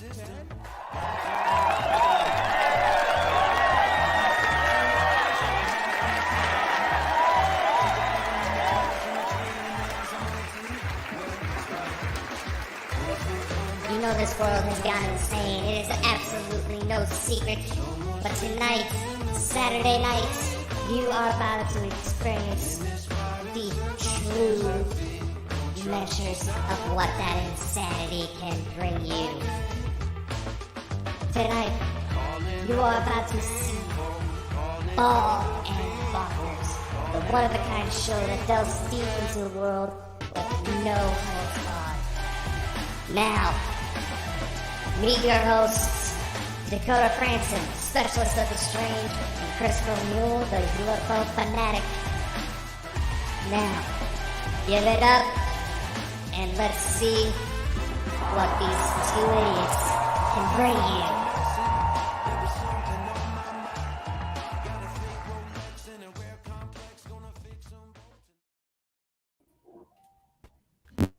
You know this world has gone insane. It is absolutely no secret. But tonight, Saturday night, you are about to experience the true measures of what that insanity can bring you. Tonight, you are about to see Bald and Bonkers, the one-of-a-kind show that delves deep into the world with no holds barred. Now, meet your hosts, Dakota Franson, specialist of the strange, and Christopher Mule, the UFO fanatic. Now, give it up, and let's see what these two idiots can bring you.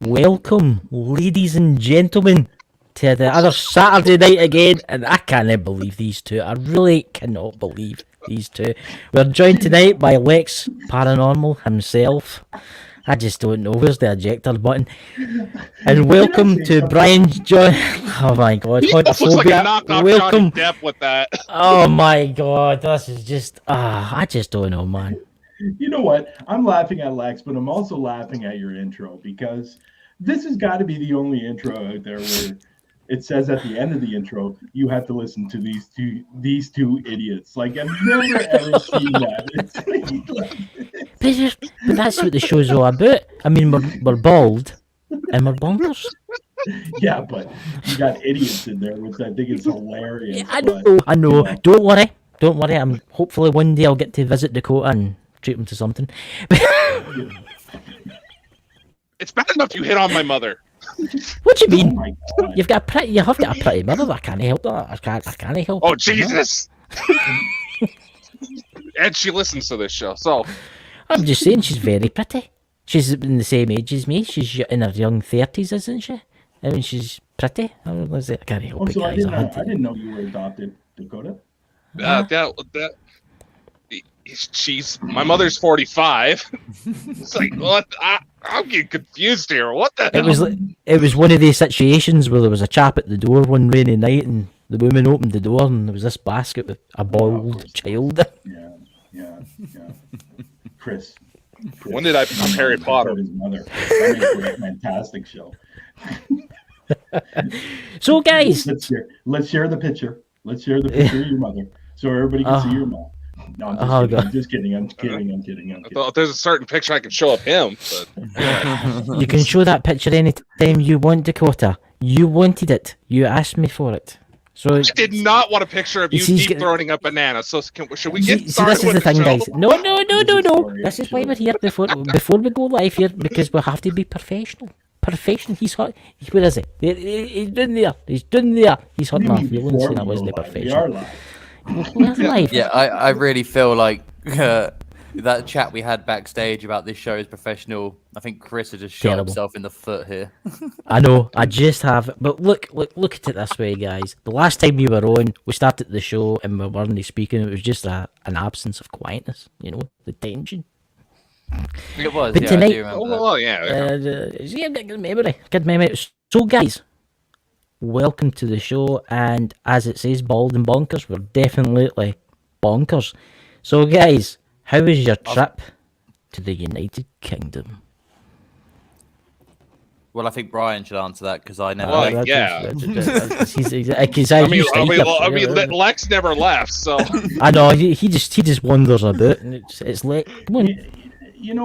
Welcome, ladies and gentlemen, to the other Saturday night again, and I can't believe these two. I really cannot believe these two. We're joined tonight by Lex Paranormal himself. I just don't know. Where's the ejector button? And welcome to Bryan John. Oh my God, Looks like a knockoff welcome. Johnny Depp with that. Oh my God, this is just. I just don't know, man. You know what? I'm laughing at Lex, but I'm also laughing at your intro because this has got to be the only intro out there where it says at the end of the intro you have to listen to these two idiots. Like I've never ever seen that. But that's what the show's all about. I mean, we're bald and we're bonkers. Yeah, but you got idiots in there, which I think is hilarious. Yeah, I know. Don't worry. I'm hopefully one day I'll get to visit Dakota and treat him to something. It's bad enough you hit on my mother. What do you mean? Oh You have got a pretty mother. I can't help that. I can't help. Oh, Jesus! And she listens to this show, so I'm just saying she's very pretty. She's in the same age as me. She's in her young 30s, isn't she? I mean, she's pretty. I can't help it, so guys. I didn't know you were adopted, Dakota. my mother's 45. It's like, what? I'm getting confused here. What the hell? It was one of these situations where there was a chap at the door one rainy night, and the woman opened the door, and there was this basket with a boiled child. Yeah. Chris. When did I become Harry Potter? His mother. That makes a fantastic show. So, guys, let's share the picture. Let's share the picture of your mother, so everybody can see your mom. No, I'm just kidding. I'm kidding. I thought there's a certain picture I could show of him. But you can show that picture anytime you want, Dakota. You wanted it. You asked me for it. So I did not want a picture of you deep throating a banana. So should we get started? This is the thing, guys. No. This is why we're here before we go live here, because we have to be professional. He's hot. Where is he? He's down there. He's hurting my feelings, and I wasn't professional. We're live. Yeah, I really feel like that chat we had backstage about this show is professional. I think Chris has just shot himself in the foot here. I know, I just have. But look at it this way, guys. The last time we were on, we started the show and we weren't speaking. It was just an absence of quietness, the tension. It was, but tonight, Good memory. So, guys, welcome to the show, and as it says, Bald and Bonkers, we're definitely bonkers. So, guys, how was your trip to the United Kingdom? Well, I think Bryan should answer that because I never. Lex never left, so I know he just wanders about, and it's like, come on. It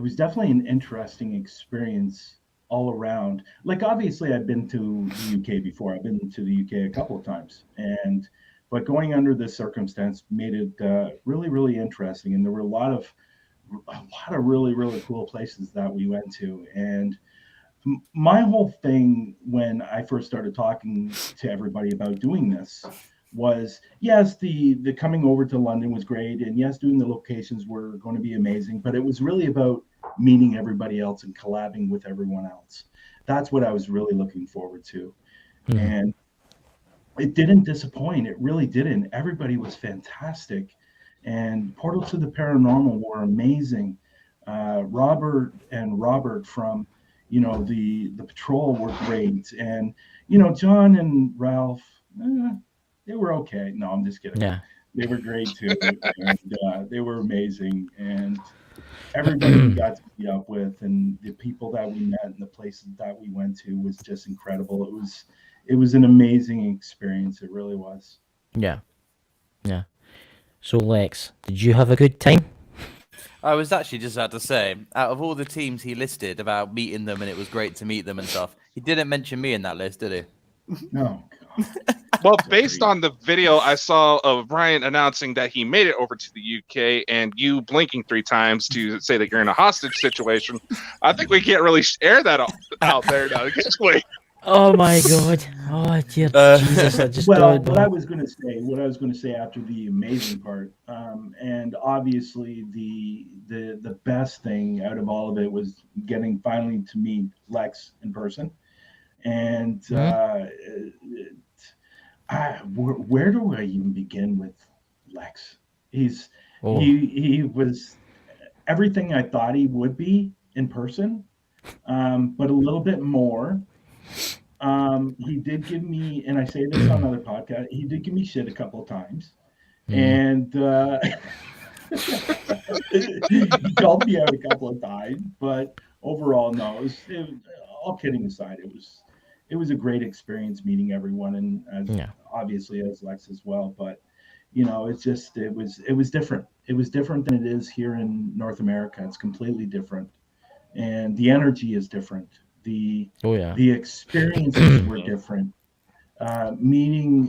was definitely an interesting experience all around. Like, obviously I've been to the UK before. I've been to the UK a couple of times, but going under this circumstance made it really, really interesting. And there were a lot of really, really cool places that we went to. And my whole thing when I first started talking to everybody about doing this was, yes, the coming over to London was great, and yes, doing the locations were going to be amazing, but it was really about meeting everybody else and collabing with everyone else. that's what I was really looking forward to. Mhm. And it didn't disappoint. It really didn't. Everybody was fantastic. And Portals to the Paranormal were amazing. Robert from, the patrol were great. And, John and Ralph, they were okay. No, I'm just kidding. Yeah. They were great too. And they were amazing. And everybody we got to meet up with and the people that we met and the places that we went to was just incredible. It was an amazing experience. It really was. Yeah. Yeah. So, Lex, did you have a good time? I was actually just about to say, out of all the teams he listed about meeting them and it was great to meet them and stuff, he didn't mention me in that list, did he? No. Well, based on the video I saw of Bryan announcing that he made it over to the UK and you blinking 3 times to say that you're in a hostage situation, I think we can't really air that out there now. Wait. Oh my God! Oh dear Jesus! I just Well, don't what know. I was going to say after the amazing part, and obviously the best thing out of all of it was getting finally to meet Lex in person, and where do I even begin with Lex? He was everything I thought he would be in person, but a little bit more. He did give me, and I say this on other podcasts, he did give me shit a couple of times. And he called me out a couple of times, but overall, no, all kidding aside, it was a great experience meeting everyone, and obviously as Lex as well. But it was different. It was different than it is here in North America. It's completely different, and the energy is different. The experiences were different. Meeting,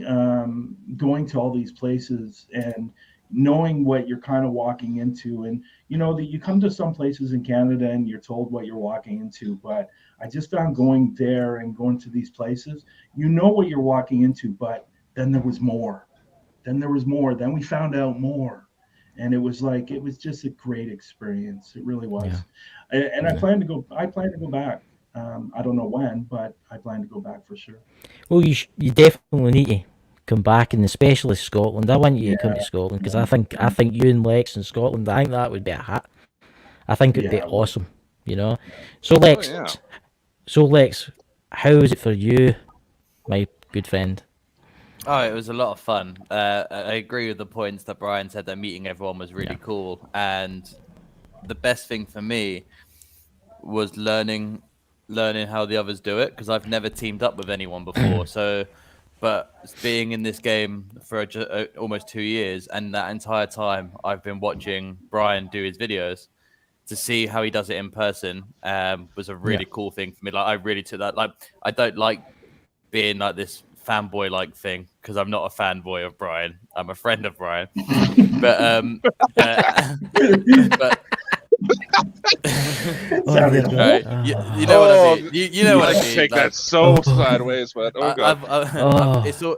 going to all these places and knowing what you're kind of walking into, and that you come to some places in Canada and you're told what you're walking into, but I just found going there and going to these places, what you're walking into, but then there was more. Then we found out more, and it was just a great experience. It really was. And I plan to go back. I don't know when, but I plan to go back for sure. Well, you definitely need to come back, and especially Scotland. I want you to come to Scotland because I think you and Lex in Scotland. I think that would be a hit. I think it'd be awesome. So Lex, how is it for you, my good friend? Oh, it was a lot of fun. I agree with the points that Bryan said, that meeting everyone was really cool. And the best thing for me was learning how the others do it, because I've never teamed up with anyone before. But being in this game for almost 2 years, and that entire time I've been watching Bryan do his videos, to see how he does it in person was a really cool thing for me. Like, I really took that. Like, I don't like being like this fanboy like thing, because I'm not a fanboy of Bryan. I'm a friend of Bryan. but right. You know what I mean. You know what I mean. Take that so sideways, but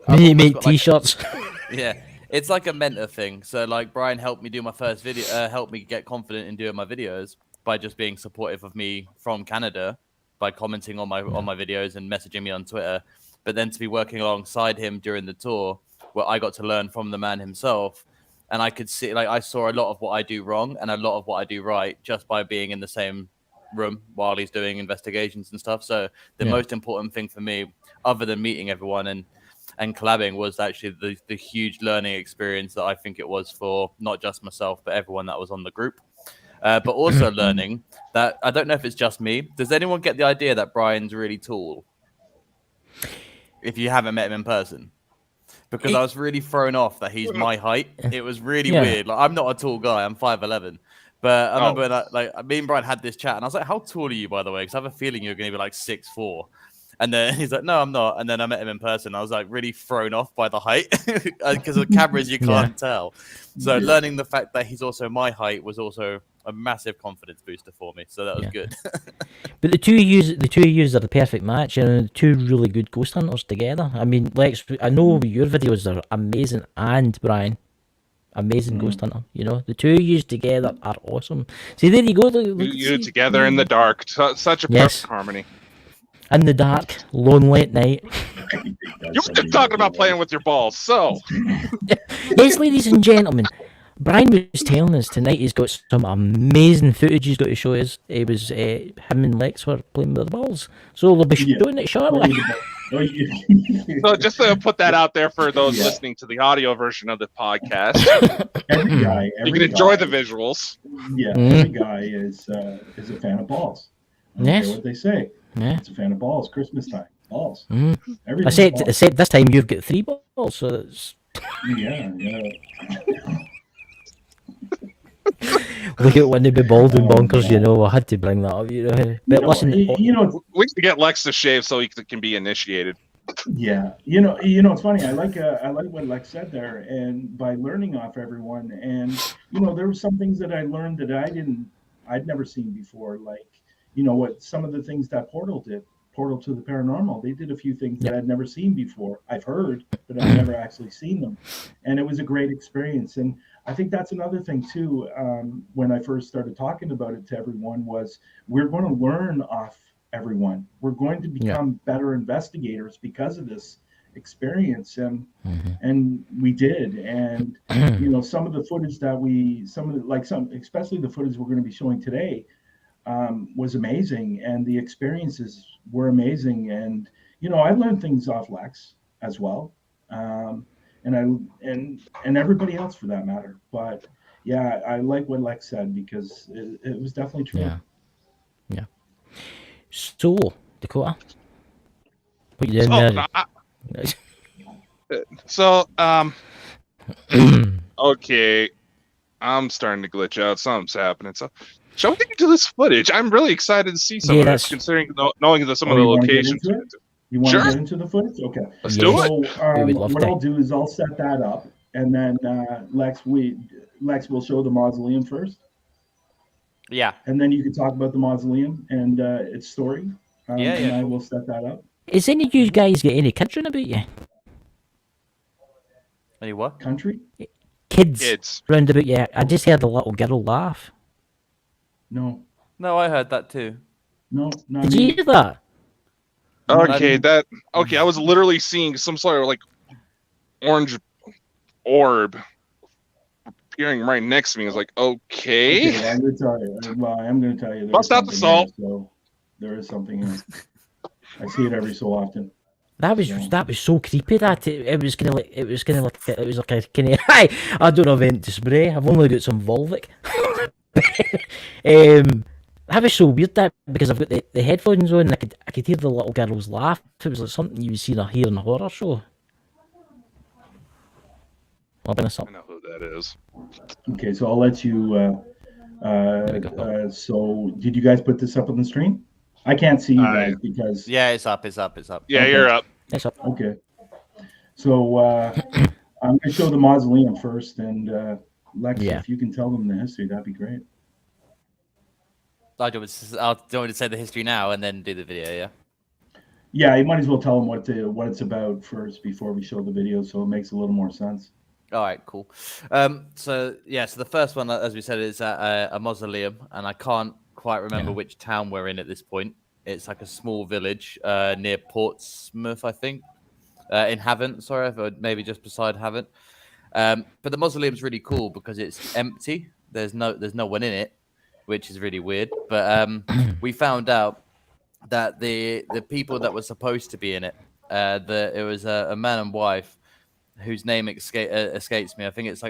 we make t-shirts. Yeah, it's like a mentor thing. So like, Bryan helped me do my first video, helped me get confident in doing my videos by just being supportive of me from Canada, by commenting on my videos and messaging me on Twitter. But then to be working alongside him during the tour, where I got to learn from the man himself. And I could see, I saw a lot of what I do wrong and a lot of what I do right just by being in the same room while he's doing investigations and stuff. So the most important thing for me, other than meeting everyone and collabing, was actually the huge learning experience that I think it was for not just myself, but everyone that was on the group. But also learning that, I don't know if it's just me. Does anyone get the idea that Bryan's really tall? If you haven't met him in person. Because I was really thrown off that he's my height. It was really weird. Like, I'm not a tall guy. I'm 5'11". But I remember that, me and Bryan had this chat, and I was like, "How tall are you, by the way?" Because I have a feeling you're going to be like 6'4". And then he's like, "No, I'm not." And then I met him in person. I was like really thrown off by the height, because of cameras you can't tell. So learning the fact that he's also my height was also a massive confidence booster for me. So that was good. But the two of you are the perfect match, and the two really good ghost hunters together. I mean, Lex, I know your videos are amazing, and Bryan, amazing ghost hunter. The two of you together are awesome. See, there you go. You together in the dark, such a perfect harmony. in the dark, lonely at night. You were just talking about playing with your balls, so Yes, ladies and gentlemen, Brian was telling us tonight he's got some amazing footage he's got to show us. It was him and Lex were playing with the balls, so they'll be showing it shortly. so just to put that out there for those listening to the audio version of the podcast, you can enjoy the visuals. Yeah, every guy is a fan of balls. I don't care what they say. Yeah. It's a fan of balls. Christmas time, balls. I said this time you've got 3 balls, so it's... Yeah. Look at when they be Bald and Bonkers, you know. I had to bring that up, you know. But listen, we need to get Lex to shave so he can be initiated. Yeah, it's funny. I like what Lex said there, and by learning off everyone, and there were some things that I learned that I'd never seen before, like what some of the things that Portal to the Paranormal, they did a few things that I'd never seen before. I've heard, but I've never actually seen them, and it was a great experience. And I think that's another thing too. When I first started talking about it to everyone, was we're going to learn off everyone. We're going to become better investigators because of this experience, and we did. And some of the footage that especially the footage we're going to be showing today, was amazing, and the experiences were amazing. And I learned things off Lex as well, and everybody else for that matter. But yeah, I like what Lex said, because it was definitely true. Yeah. So, Dakota, what you doing there? Okay, I'm starting to glitch out. Something's happening. So, shall we get into this footage? I'm really excited to see some of this, considering knowing some of the locations. You want to get into the footage? Okay, let's do it. So, what I'll do is I'll set that up, and then Lex will show the mausoleum first. Yeah. And then you can talk about the mausoleum and its story. And I will set that up. Is any of you guys get any country about you? Any what? Country? Kids round about you. I just heard a little girl laugh. No, I heard that too. No, not Did me. you hear that? Okay, I was literally seeing some sort of like orange orb appearing right next to me. I was like, okay. I'm going to tell you. Well, I am going to tell you. Bust out the salt. So there is something here. I see it every so often. That was so creepy. That it was kind of like a kind of I don't have anything to spray. I've only got some Volvic. That was so weird, that, because I've got the headphones on, and I could hear the little girl's laugh. It was like something you would see here in a horror show. I know who that is. Okay, so I'll let you. So did you guys put this up on the stream? I can't see you guys because. Yeah, it's up. Yeah, okay. You're up. It's up. Okay. So I'm going to show the mausoleum first, and Lex, if you can tell them the history, that'd be great. Do you want me to say the history now and then do the video? Yeah. Yeah, you might as well tell them what it's about first before we show the video, so it makes a little more sense. All right, cool. So the first one, as we said, is a mausoleum, and I can't quite remember which town we're in at this point. It's like a small village near Portsmouth, I think, in Havant. Sorry, or maybe just beside Havant. But the mausoleum's really cool because it's empty. There's no one in it, which is really weird. But we found out that the people that were supposed to be in it, it was a man and wife whose name escapes me. I think it's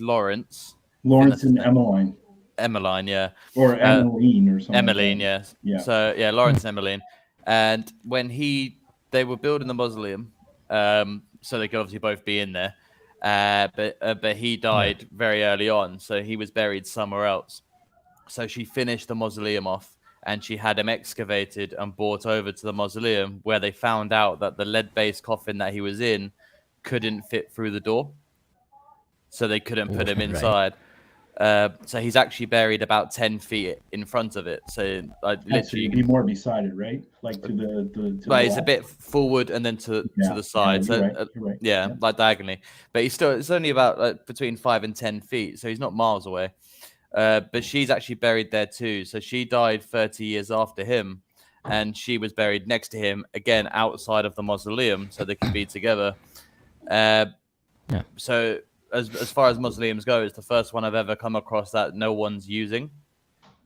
Lawrence. Lawrence and Emmeline. Emmeline, yeah. Or Emmeline or something. Emmeline, yeah. So Lawrence and Emmeline. And when they were building the mausoleum, so they could obviously both be in there. But he died very early on, so he was buried somewhere else. So she finished the mausoleum off, and she had him excavated and brought over to the mausoleum, where they found out that the lead-based coffin that he was in couldn't fit through the door, so they couldn't put him inside. So he's actually buried about 10 feet in front of it. So literally, be more beside it, right? Like to the it's a bit forward and then to the side. You're right. Like diagonally. But it's only about between 5 and 10 feet, so he's not miles away. But she's actually buried there too. So she died 30 years after him, and she was buried next to him, again outside of the mausoleum, so they could be together. So as far as mausoleums go, it's the first one I've ever come across that no one's using,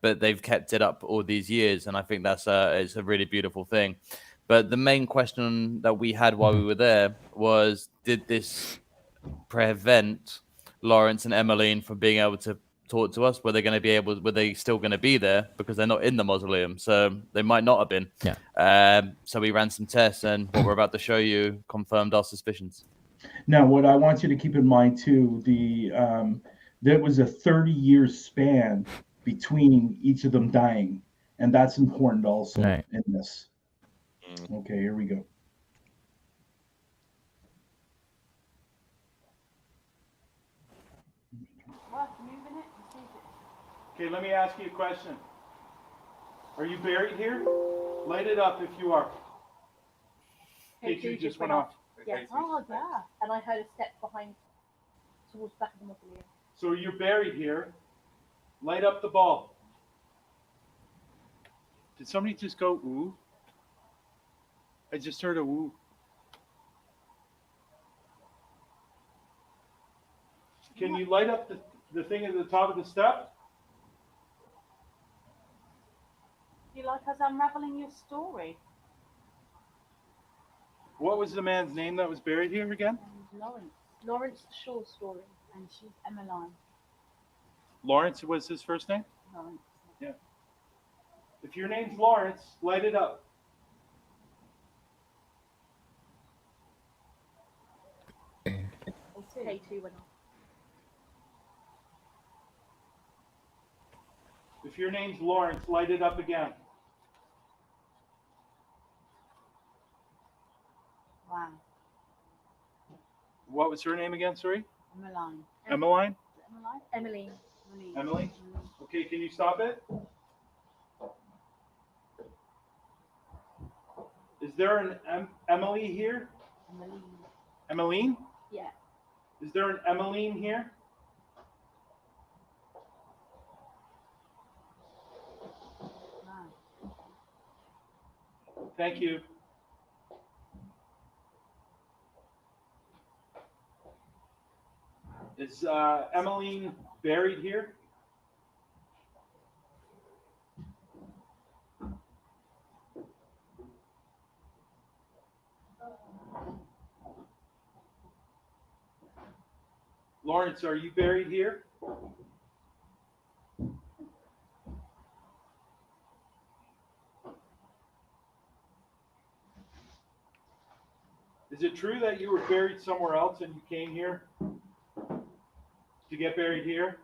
but they've kept it up all these years, and I think that's it's a really beautiful thing. But the main question that we had while we were there was, did this prevent Lawrence and Emmeline from being able to talk to us? Were they still going to be there, because they're not in the mausoleum, so they might not have been. So we ran some tests, and what we're about to show you confirmed our suspicions. Now, what I want you to keep in mind too, there was a 30-year span between each of them dying, and that's important also in this. Okay, here we go. Okay, let me ask you a question. Are you buried here? Light it up if you are. K2 just went off. Yeah. Oh, yeah. And I heard a step behind, towards the back of the mausoleum. So you're buried here. Light up the ball. Did somebody just go ooh? I just heard a woo. Can you light up the thing at the top of the step? You like us unraveling your story? What was the man's name that was buried here again? Lawrence. Lawrence Shaw's story, and she's Emmeline. Lawrence was his first name? Lawrence. Yeah. If your name's Lawrence, light it up. K2 went off. If your name's Lawrence, light it up again. Wow. What was her name again, sorry? Emmeline. Emmeline? Emmeline? Emmeline. Emily? Okay, can you stop it? Is there an Emily here? Emmeline. Emmeline? Yeah. Is there an Emmeline here? Wow. Thank you. Is Emmeline buried here? Lawrence, are you buried here? Is it true that you were buried somewhere else and you came here to get buried here?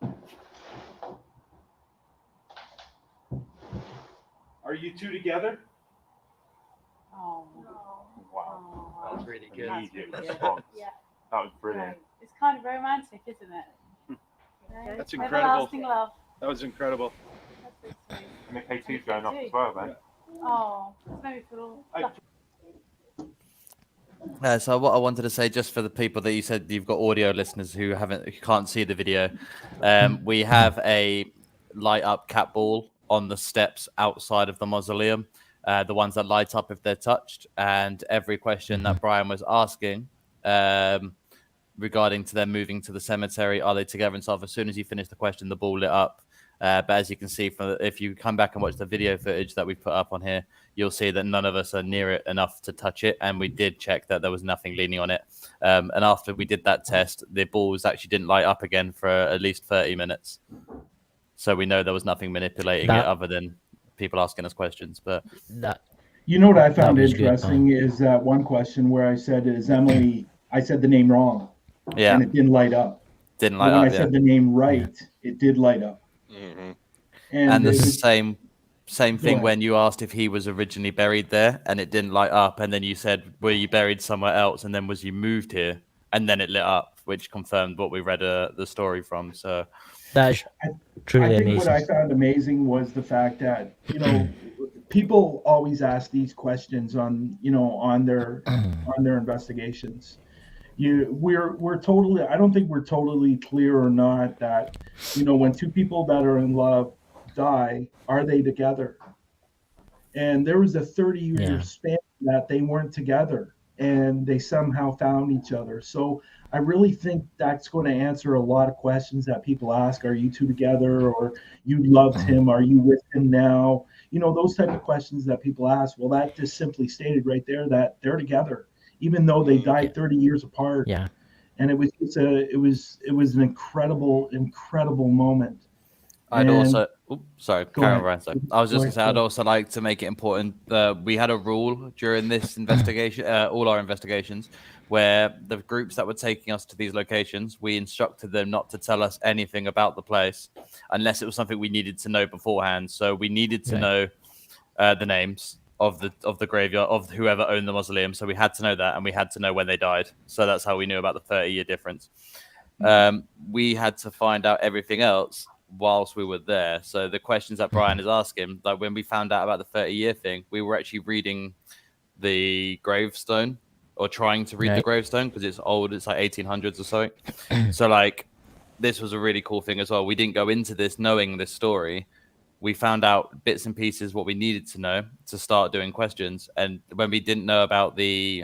Yeah. Are you two together? Oh. Wow. Oh. That was really good. That's really good. Response. Yeah. That was brilliant. Right. It's kind of romantic, isn't it? Yeah. That's incredible. Everlasting love. That was incredible. That's so sweet. And the K2's going off as well, man. Oh, it's made me feel all So what I wanted to say, just for the people that you said you've got audio listeners who can't see the video, we have a light up cat ball on the steps outside of the mausoleum, the ones that light up if they're touched, and every question that Bryan was asking regarding to them moving to the cemetery, are they together and stuff, as soon as you finish the question, the ball lit up. But as you can see, if you come back and watch the video footage that we put up on here, you'll see that none of us are near it enough to touch it. And we did check that there was nothing leaning on it. And after we did that test, the balls actually didn't light up again for at least 30 minutes. So we know there was nothing manipulating it other than people asking us questions. But You know what I found was good, interesting is that one question where I said, is Emily, I said the name wrong. yeah, And it didn't light up. didn't But light when up. I said the name right, it did light up. Mm-hmm. And the it was- same thing ahead. when you asked if he was originally buried there and it didn't light up, and then you said, were you buried somewhere else, and then was you moved here, and then it lit up, which confirmed what we read the story from. So That's truly I think amazing. what I found amazing was the fact that, people always ask these questions on their investigations. we're totally, I don't think we're totally clear or not that, when two people that are in love die, are they together? And there was a 30-year Yeah. span that they weren't together and they somehow found each other. So I really think that's going to answer a lot of questions that people ask. Are you two together, or you loved him? Are you with him now? Those type of questions that people ask. Well, that just simply stated right there that they're together, even though they died 30 years apart. Yeah. And it was just it was an incredible moment. I'd And- also, sorry, Go carry on, ahead. Brian. I was just Go going to say, ahead. I'd also like to make it important. We had a rule during this investigation, all our investigations, where the groups that were taking us to these locations, we instructed them not to tell us anything about the place unless it was something we needed to know beforehand. So we needed to know the names of the graveyard, of whoever owned the mausoleum. So we had to know that, and we had to know when they died. So that's how we knew about the 30-year difference. We had to find out everything else whilst we were there. So the questions that Brian is asking, like when we found out about the 30-year thing, we were actually reading the gravestone, or trying to read the gravestone, because it's old. It's like 1800s or something. So like, this was a really cool thing as well. We didn't go into this knowing this story. We found out bits and pieces what we needed to know to start doing questions. And when we didn't know about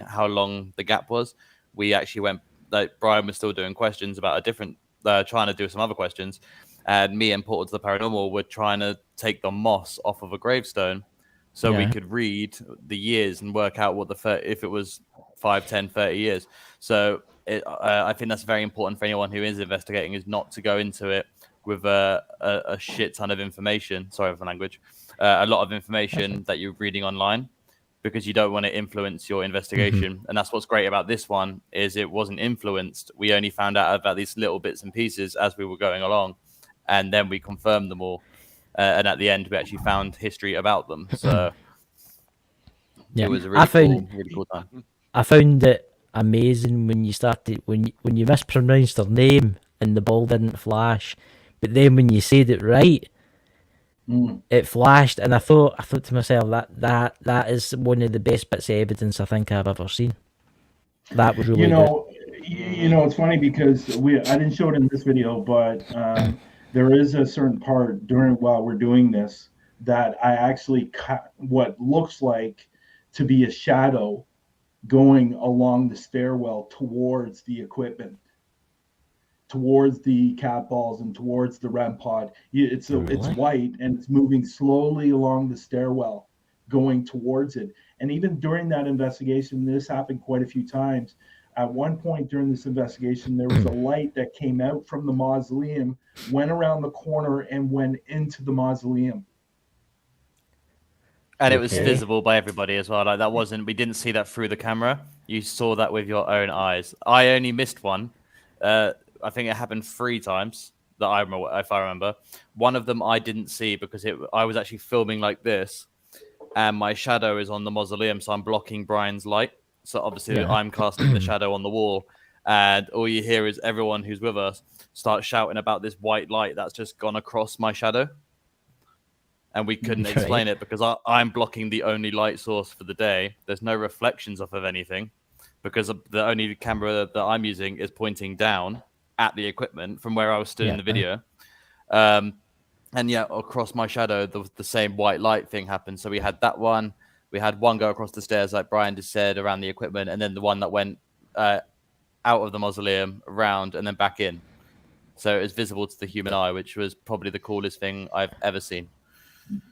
how long the gap was, we actually went, like Brian was still doing questions about a different, trying to do some other questions. And me and Portal to the Paranormal were trying to take the moss off of a gravestone so we could read the years and work out what if it was 5, 10, 30 years. So I think that's very important for anyone who is investigating, is not to go into it with a shit ton of information. Sorry for the language. A lot of information that you're reading online, because you don't want to influence your investigation. And that's what's great about this one, is it wasn't influenced. We only found out about these little bits and pieces as we were going along, and then we confirmed them all. And at the end, we actually found history about them. So it was a really cool time. I found it amazing when you started, when you mispronounced her name and the ball didn't flash, but then when you said it right, it flashed, and I thought to myself, that is one of the best bits of evidence I think I've ever seen. That was really good. It's funny because I didn't show it in this video, but there is a certain part while we're doing this that I actually cut what looks like to be a shadow going along the stairwell towards the equipment, towards the cat balls and towards the REM pod. It's white, and it's moving slowly along the stairwell going towards it. And even during that investigation, this happened quite a few times. At one point during this investigation, there was a light that came out from the mausoleum, went around the corner, and went into the mausoleum. And it was visible by everybody as well. Like, that wasn't, we didn't see that through the camera. You saw that with your own eyes. I only missed one. I think it happened 3 times that I remember, if I remember. One of them I didn't see because I was actually filming like this, and my shadow is on the mausoleum, so I'm blocking Brian's light. So obviously I'm casting the shadow on the wall, and all you hear is everyone who's with us start shouting about this white light that's just gone across my shadow. And we couldn't explain it because I'm blocking the only light source for the day. There's no reflections off of anything because the only camera that I'm using is pointing down at the equipment from where I was stood in the video. And across my shadow, the same white light thing happened. So we had that one. We had one go across the stairs, like Brian just said, around the equipment, and then the one that went out of the mausoleum, around, and then back in. So it was visible to the human eye, which was probably the coolest thing I've ever seen.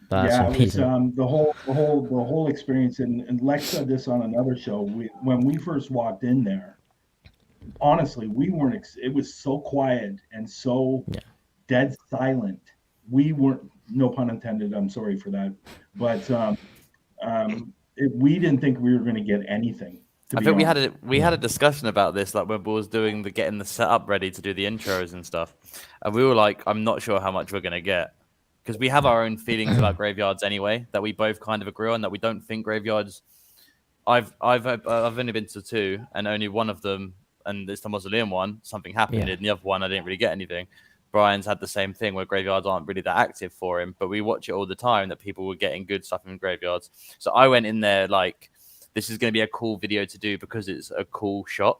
That's amazing. It was the whole experience, and Lex said this on another show. When we first walked in there, honestly, we weren't. It was so quiet and so dead silent. We weren't. No pun intended. I'm sorry for that, but we didn't think we were going to get anything. I think we had a discussion about this, like when we was doing getting the setup ready to do the intros and stuff, and we were like, I'm not sure how much we're going to get. Because we have our own feelings about graveyards anyway, that we both kind of agree on, that we don't think graveyards. I've only been to 2, and only one of them, and it's the Mausoleum one, something happened. And the other one, I didn't really get anything. Brian's had the same thing where graveyards aren't really that active for him, but we watch it all the time that people were getting good stuff in graveyards. So I went in there like, this is going to be a cool video to do because it's a cool shot.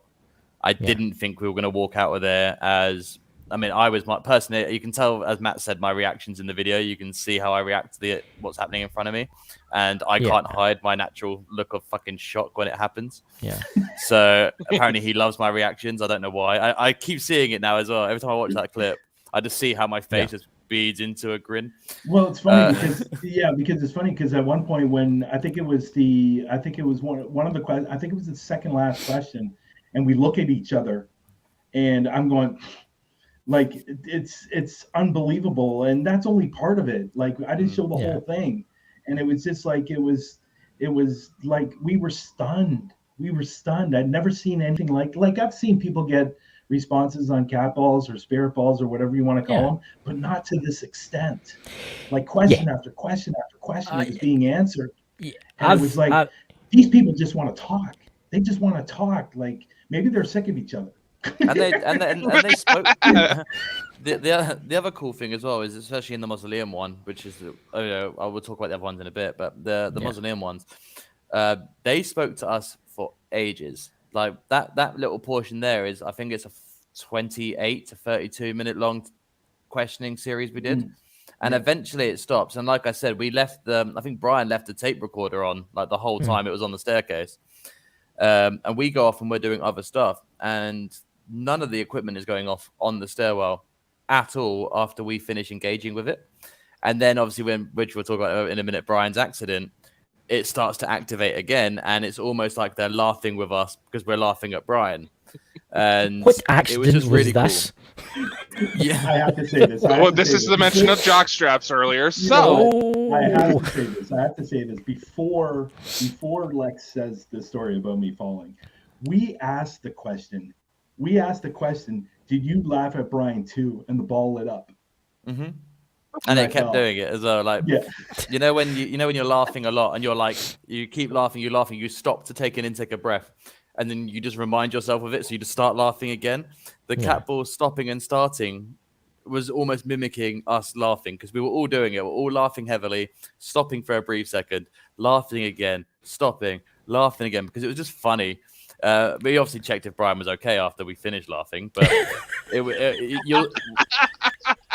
I didn't think we were going to walk out of there as. I mean, I was personally. You can tell, as Matt said, my reactions in the video. You can see how I react to what's happening in front of me, and I can't hide my natural look of fucking shock when it happens. Yeah. So apparently he loves my reactions. I don't know why. I keep seeing it now as well. Every time I watch that clip, I just see how my face just beads into a grin. Well, it's funny because it's funny because at one point when I think it was one of the questions. I think it was the second last question, and we look at each other, and I'm going. Like it's unbelievable, and that's only part of it. Like I didn't show the whole thing, and it was just like it was like we were stunned. I'd never seen anything like I've seen people get responses on cat balls or spirit balls or whatever you want to call them, but not to this extent. Like question after question after question was being answered, and it was like these people just want to talk. They just want to talk. Like maybe they're sick of each other. and they spoke. The other cool thing as well is, especially in the Mausoleum one, which is I will talk about the other ones in a bit, but the Mausoleum ones, they spoke to us for ages. Like that little portion there is, I think it's a 28 to 32 minute long questioning series we did, and eventually it stops. And like I said, we left I think Bryan left the tape recorder on like the whole time it was on the staircase, and we go off and we're doing other stuff, and none of the equipment is going off on the stairwell at all after we finish engaging with it. And then obviously which we'll talk about in a minute, Bryan's accident, it starts to activate again, and it's almost like they're laughing with us because we're laughing at Bryan. And what accident it was just really this? Cool. Yeah, I have to say this. This is the mention of jock straps earlier. So I have to say this before Lex says the story about me falling. We asked the question. Did you laugh at Bryan too? And the ball lit up. Mm-hmm. And it kept doing it as well. Like, you know when you're laughing a lot and you're like, you keep laughing, you stop to take an intake of breath, and then you just remind yourself of it, so you just start laughing again. The cat ball stopping and starting was almost mimicking us laughing, because we were all doing it. We're all laughing heavily, stopping for a brief second, laughing again, stopping, laughing again, because it was just funny. We obviously checked if Bryan was okay after we finished laughing, but you'll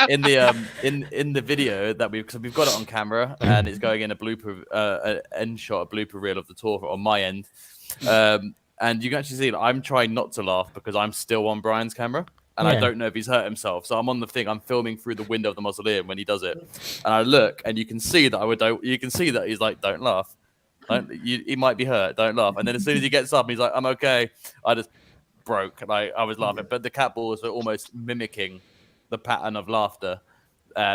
in the video that we've got it on camera, and it's going in a blooper end shot, a blooper reel of the tour on my end, and you can actually see that I'm trying not to laugh because I'm still on Bryan's camera, and I don't know if he's hurt himself. So I'm on the thing, I'm filming through the window of the Mausoleum when he does it, and I look, and you can see that you can see that he's like, don't laugh. He might be hurt. Don't laugh. And then as soon as he gets up, he's like, "I'm okay." I just broke. Like I was laughing, but the cat balls were almost mimicking the pattern of laughter.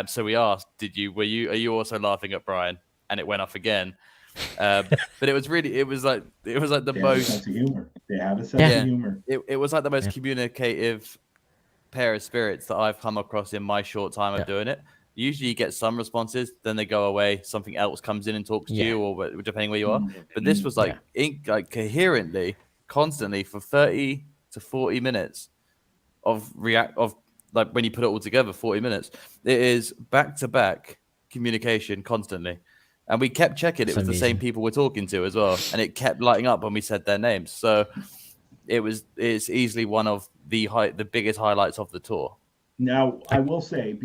So we asked, "Are you also laughing at Bryan?" And it went off again. But it was like the most sense of humor. They have a sense of humor. It was like the most communicative pair of spirits that I've come across in my short time of doing it. Usually you get some responses, then they go away. Something else comes in and talks to you, or depending where you are. But this was like coherently, constantly for 30 to 40 minutes of like when you put it all together, 40 minutes. It is back to back communication constantly, and we kept checking. It was the same people we're talking to as well, and it kept lighting up when we said their names. So it's easily one of the biggest highlights of the tour. Now I will say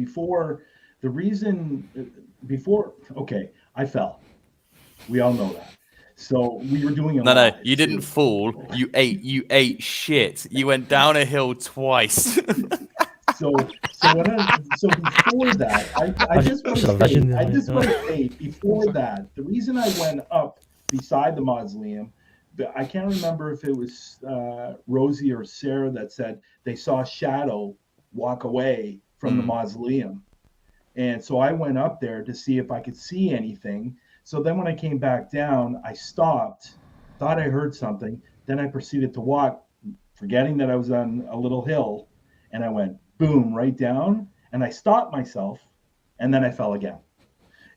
I fell. We all know that. So we were doing it. No, you didn't fall. You ate shit. You went down a hill twice. So before that, I just want to say before that, the reason I went up beside the Mausoleum, I can't remember if it was Rosie or Sarah that said they saw a shadow walk away from the Mausoleum. And so I went up there to see if I could see anything. So then when I came back down, I stopped, thought I heard something. Then I proceeded to walk, forgetting that I was on a little hill. And I went boom, right down. And I stopped myself. And then I fell again.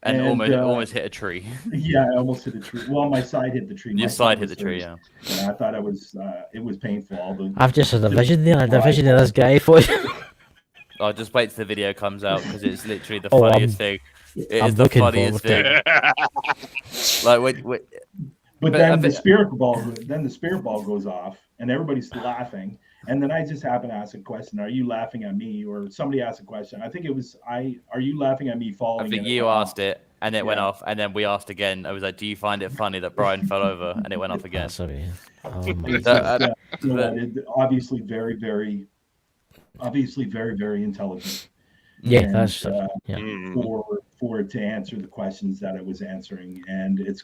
And almost hit a tree. Yeah, I almost hit a tree. Well, my side hit the tree. Your side hit the tree, yeah. And I thought it was painful. I've just had a vision there. I had a vision of this guy for you. Oh, just wait till the video comes out, because it's literally the funniest thing. It is the funniest thing. But then the spirit ball goes off, and everybody's laughing, And then I just happened to ask a question. Are you laughing at me? Or somebody asked a question. I think it was are you laughing at me falling? I think And it you went asked off. it, and it went off, and then we asked again. I was like, "Do you find it funny that Brian fell over?" And it went off again. That's amazing. Oh my It's God. just, obviously very, very intelligent. Yeah, And, that's yeah. for it to answer the questions that it was answering, and it's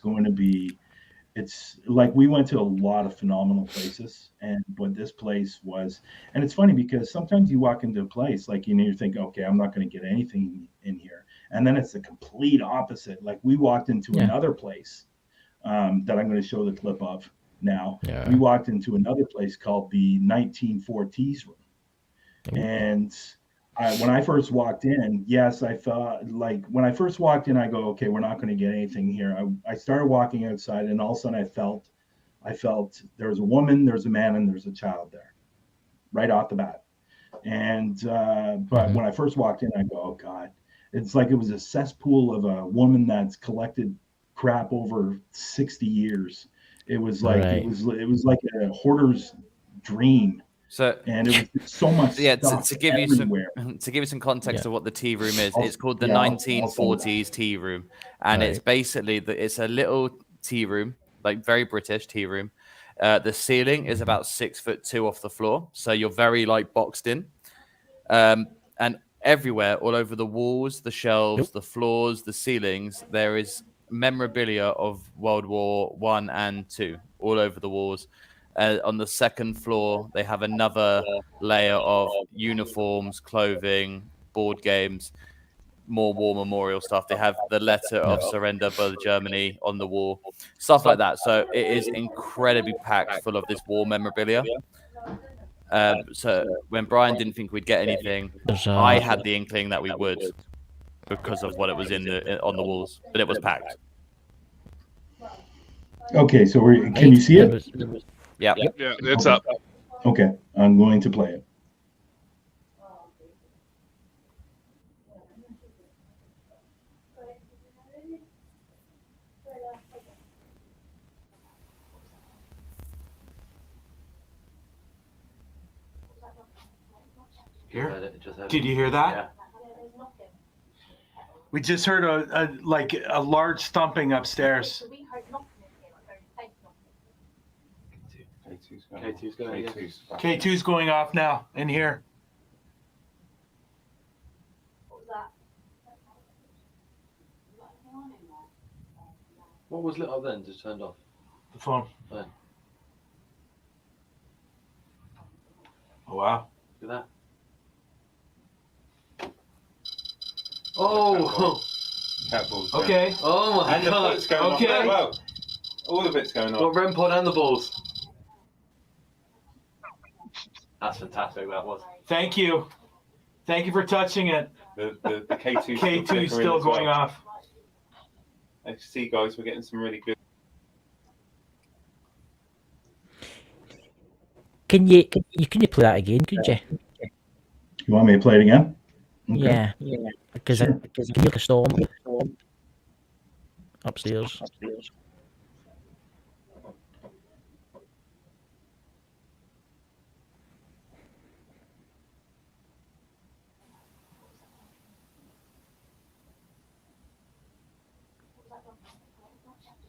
like we went to a lot of phenomenal places, but this place was, and it's funny because sometimes you walk into a place like you think, okay, I'm not going to get anything in here, and then it's the complete opposite. Like we walked into another place that I'm going to show the clip of now. Yeah. We walked into another place called the 1940s room, and when I first walked in, yes, I thought, like, when I first walked in, I go, okay, we're not going to get anything here. I started walking outside, and all of a sudden I felt there was a woman, there's a man, and there's a child there right off the bat. And, but when I first walked in, I go, oh God, it's like it was a cesspool of a woman that's collected crap over 60 years. It was like, it was like a hoarder's dream. So, and it was so much stuff to give everywhere. you some context of what the tea room is, it's called the 1940s tea room, and it's basically it's a little tea room, like very British tea room. The ceiling is about 6'2" off the floor, so you're very like boxed in, and everywhere, all over the walls, the shelves, the floors, the ceilings, there is memorabilia of World War I and II all over the walls. On the second floor, they have another layer of uniforms, clothing, board games, more war memorial stuff. They have the letter of surrender by Germany on the wall, stuff like that. So it is incredibly packed full of this war memorabilia. So when Brian didn't think we'd get anything, I had the inkling that we would because of what it was on the walls, but it was packed. Okay, so can you see it? Yeah, it's up. Okay, I'm going to play it. Here? Did you hear that? Yeah. We just heard a large thumping upstairs. K2's going off now in here. What was lit up then? Just turned off. The phone. Fine. Oh wow. Look at that. Oh. Catballs. Okay. Oh my And the God. foot's going Okay. off as well. All of it's going Got on. REM pod and the balls. That's fantastic. That was. Thank you. Thank you for touching it. The K2's K2's still going off. I see, guys, we're getting some really good. Can you play that again? Could you? You want me to play it again? Okay. Yeah. Because I can hear the storm upstairs.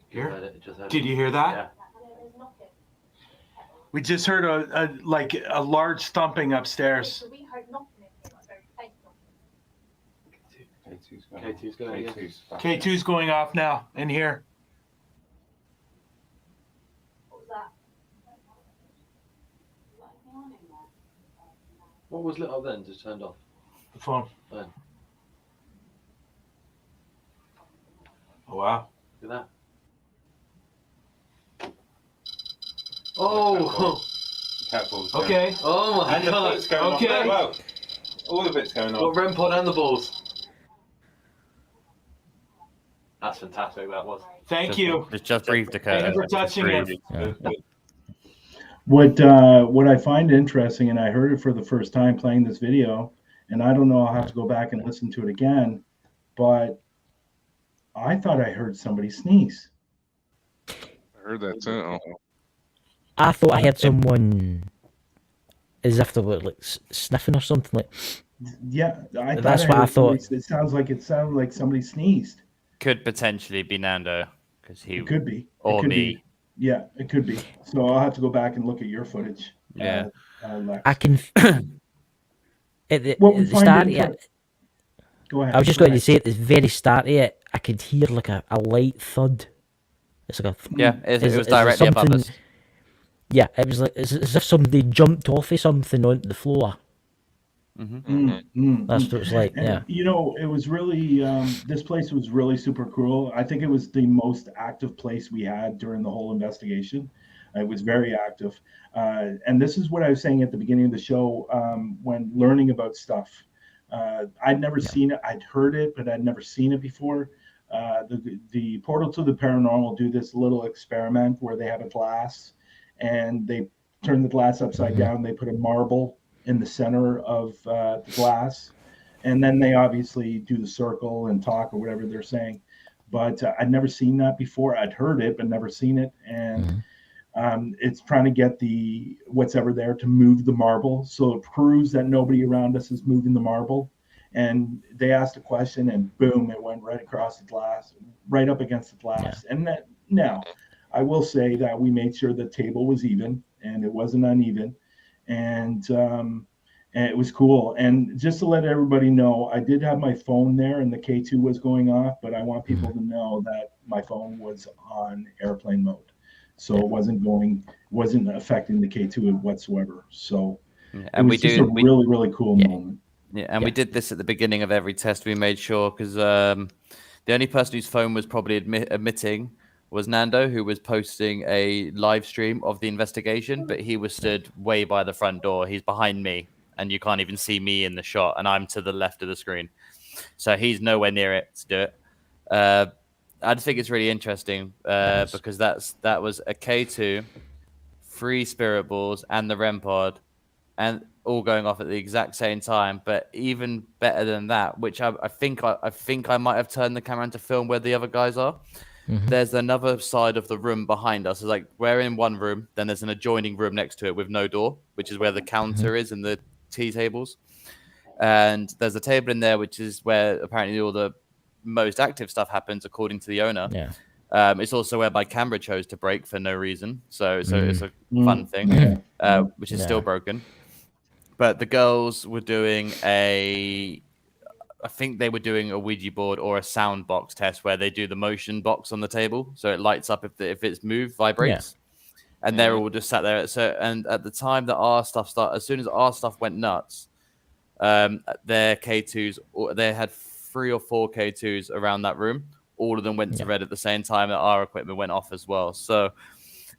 Here? Did you hear that? Yeah. We just heard a large thumping upstairs. K2's going. K2's going off now in here. What was lit up then? Just turned off. The phone. Fine. Oh wow. Look at that. Oh. Catballs. Okay. Oh my And the God. foot's going off Okay. as well. All of it's going Got on. REM pod and the balls. That's fantastic. That was. Thank you. Just breathe to Thank you Curtis. for touching it. What I find interesting, and I heard it for the first time playing this video, and I don't know, I'll have to go back and listen to it again, but I thought I heard somebody sneeze. I heard that too. I thought I heard someone as if they were like sniffing or something. Like Yeah, That's what I heard somebody- thought. It sounded like somebody sneezed. Could potentially be Nando because he It could be. or it could me. Be. Yeah, it could be. So I'll have to go back and look at your footage. Yeah. Lex. I can. At the, What we at the find start, inter- Go ahead. I was just go going to ahead. say at the very start of it, I could hear like a light thud. It's like a Yeah, it is was there directly above something- us. Yeah, it was like it's as if somebody jumped off of something onto the floor. Mm-hmm. That's what it's like. And, Yeah. it was really this place was really super cool. I think it was the most active place we had during the whole investigation. It was very active, and this is what I was saying at the beginning of the show when learning about stuff. I'd never seen it. I'd heard it, but I'd never seen it before. The Portal to the Paranormal do this little experiment where they have a glass, and they turn the glass upside down. They put a marble in the center of the glass, and then they obviously do the circle and talk or whatever they're saying. But I'd never seen that before. I'd heard it, but never seen it. And it's trying to get what's ever there to move the marble, so it proves that nobody around us is moving the marble. And they asked a question, and boom, it went right across the glass, right up against the glass. And that now, I will say that we made sure the table was even, and it wasn't uneven. And it was cool. And just to let everybody know, I did have my phone there and the K2 was going off, but I want people to know that my phone was on airplane mode. So it wasn't affecting the K2 whatsoever. So And it was just a really, really cool moment. Yeah, and we did this at the beginning of every test. We made sure because the only person whose phone was probably admitting was Nando, who was posting a live stream of the investigation, but he was stood way by the front door. He's behind me, and you can't even see me in the shot, and I'm to the left of the screen. So he's nowhere near it to do it. I just think it's really interesting because that was a K2, 3 spirit balls, and the REM pod, and all going off at the exact same time. But even better than that, which I think I might have turned the camera on to film where the other guys are. There's another side of the room behind us. It's like we're in one room, then there's an adjoining room next to it with no door, which is where the counter is and the tea tables. And there's a table in there, which is where apparently all the most active stuff happens, according to the owner. Yeah. It's also where my camera chose to break for no reason. So it's a fun thing, which is still broken. But the girls were doing I think they were doing a Ouija board or a sound box test where they do the motion box on the table, so it lights up if it's moved, vibrates, and they're all just sat there. So and at the time that our stuff started, as soon as our stuff went nuts, their K2s, they had 3 or 4 K2s around that room. All of them went to red at the same time that our equipment went off as well. So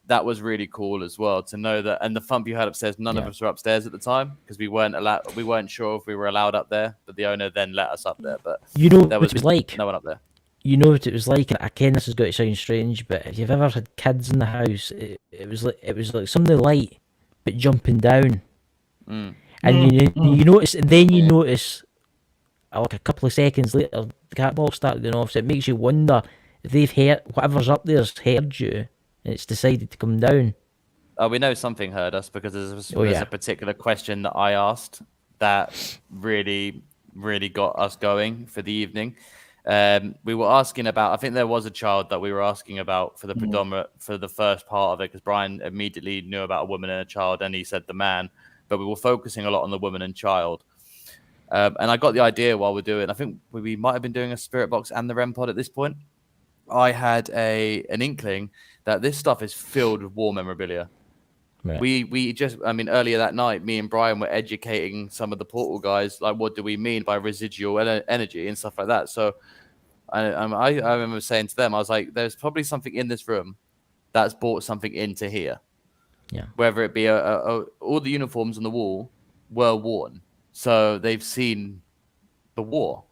that was really cool as well to know that. And the thump you heard upstairs, none of us were upstairs at the time because we weren't sure if we were allowed up there, but the owner then let us up there. But You know there what it was like? no one up there. You know what it was like, and again, this is going to sound strange, but if you've ever had kids in the house, it was like something light, but jumping down. And you notice, and then you notice, like a couple of seconds later, the cat ball started going off. So it makes you wonder if they've heard whatever's up there's heard you, and it's decided to come down. Oh, we know something heard us because there's a particular question that I asked that really, really got us going for the evening. We were asking about, I think there was a child that we were asking about for the for the first part of it, because Brian immediately knew about a woman and a child, and he said the man, but we were focusing a lot on the woman and child. And I got the idea while we're doing, I think we might have been doing a spirit box and the REM pod at this point. I had an inkling that this stuff is filled with war memorabilia. Right. We just, I mean, earlier that night, me and Brian were educating some of the portal guys, like, what do we mean by residual energy and stuff like that. So I remember saying to them, I was like, there's probably something in this room that's brought something into here. Yeah. Whether it be all the uniforms on the wall were worn, so they've seen the war.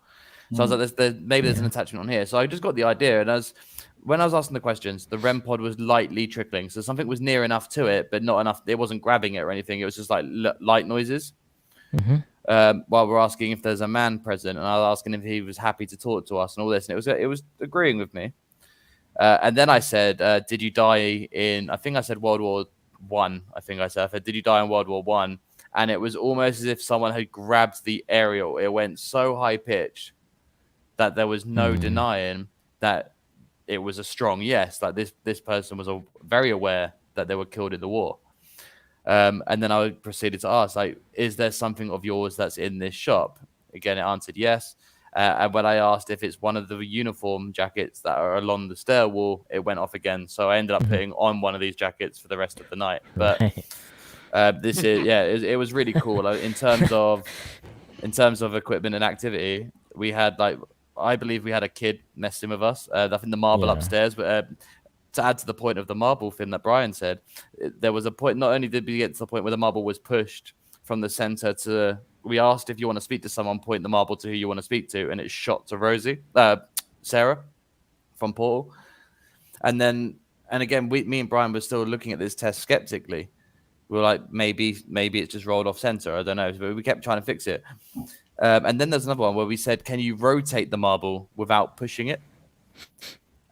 So I was like, maybe there's an attachment on here. So I just got the idea, and when I was asking the questions, the REM pod was lightly trickling. So something was near enough to it, but not enough. It wasn't grabbing it or anything. It was just like light noises. While we're asking if there's a man present, and I was asking if he was happy to talk to us and all this, and it was agreeing with me. And then I said, "Did you die in?" I think I said World War One. I said, "Did you die in World War One?" and it was almost as if someone had grabbed the aerial. It went so high pitched that there was no denying that it was a strong yes. Like this person was very aware that they were killed in the war. And then I proceeded to ask, like, is there something of yours that's in this shop? Again, it answered yes. And when I asked if it's one of the uniform jackets that are along the stairwell, it went off again. So I ended up putting on one of these jackets for the rest of the night. But it was really cool. Like, in terms of equipment and activity, we had I believe we had a kid messing with us. I think the marble upstairs, but to add to the point of the marble thing that Bryan said, there was a point. Not only did we get to the point where the marble was pushed from the center to, we asked if you want to speak to someone, point the marble to who you want to speak to, and it shot to Sarah from Portal. And again, me and Bryan were still looking at this test skeptically. We were like, maybe it's just rolled off center. I don't know, but we kept trying to fix it. And then there's another one where we said, can you rotate the marble without pushing it?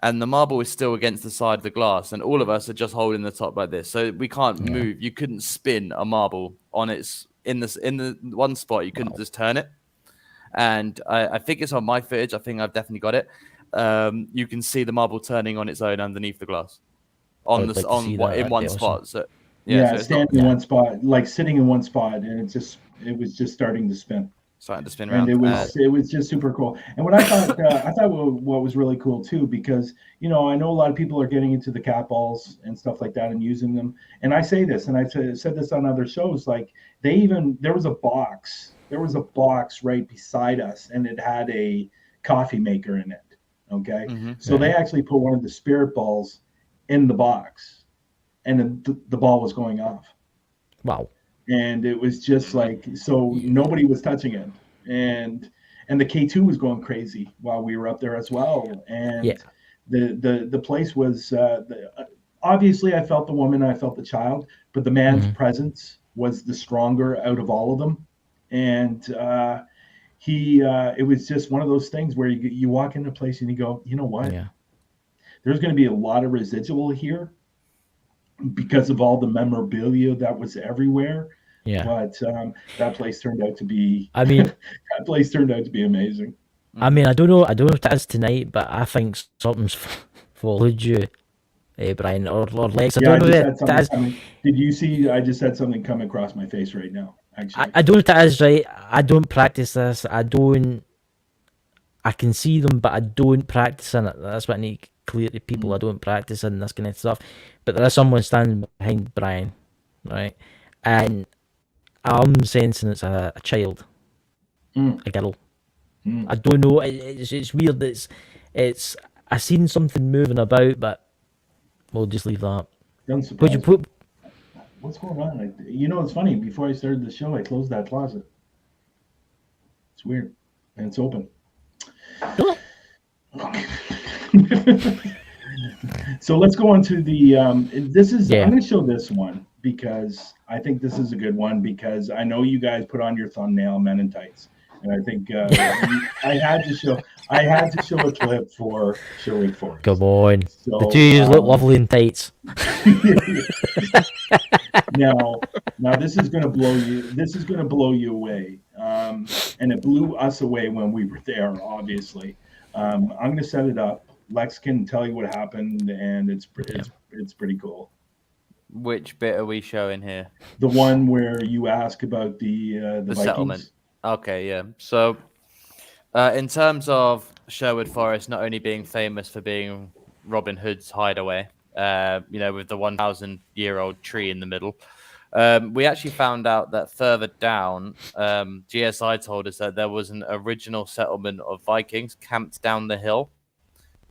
And the marble is still against the side of the glass, and all of us are just holding the top like this, so we can't move. You couldn't spin a marble on its in the one spot. You couldn't just turn it. And I think it's on my footage. I think I've definitely got it. You can see the marble turning on its own underneath the glass in one spot. So standing in one spot, like sitting in one spot, and it was just starting to spin. Starting to spin around. And it was just super cool. And what I thought what was really cool too, because I know a lot of people are getting into the cat balls and stuff like that and using them. And I say this, and I said this on other shows, like there was a box right beside us, and it had a coffee maker in it. Okay, so they actually put one of the spirit balls in the box, and the ball was going off. Wow. And it was just like, so nobody was touching it, and the K2 was going crazy while we were up there as well. And the place was obviously, I felt the woman, I felt the child, but the man's presence was the stronger out of all of them. And it was just one of those things where you walk into a place and you go, you know what? Yeah. There's going to be a lot of residual here because of all the memorabilia that was everywhere. Yeah. But that place turned out to be that place turned out to be amazing. I mean, I don't know if it is tonight, but I think something's followed you, Bryan, or Lex. I don't know if that is. Did you see? I just had something come across my face right now. Actually, I don't know if that is right. I don't practice this. I can see them, but I don't practice in it. That's what I need to clear to people. I don't practice in this kind of stuff. But there is someone standing behind Bryan, right? And I'm sensing it's a child, a girl. I don't know. It's weird. It's I seen something moving about, but we'll just leave that. What's going on? It's funny. Before I started the show, I closed that closet. It's weird, and it's open. So let's go on to the. I'm going to show this one because I think this is a good one because I know you guys put on your thumbnail Men in Tights, and I think I had to show a clip for Sherwood Forest. Come on, so, the two look lovely in tights. Now this is going to blow you. This is going to blow you away, and it blew us away when we were there. Obviously, I'm going to set it up. Lex can tell you what happened, and it's pretty cool. Which bit are we showing here? The one where you ask about the Vikings. Settlement. Okay, yeah. So, in terms of Sherwood Forest not only being famous for being Robin Hood's hideaway, with the 1,000-year-old tree in the middle, we actually found out that further down, GSI told us that there was an original settlement of Vikings camped down the hill.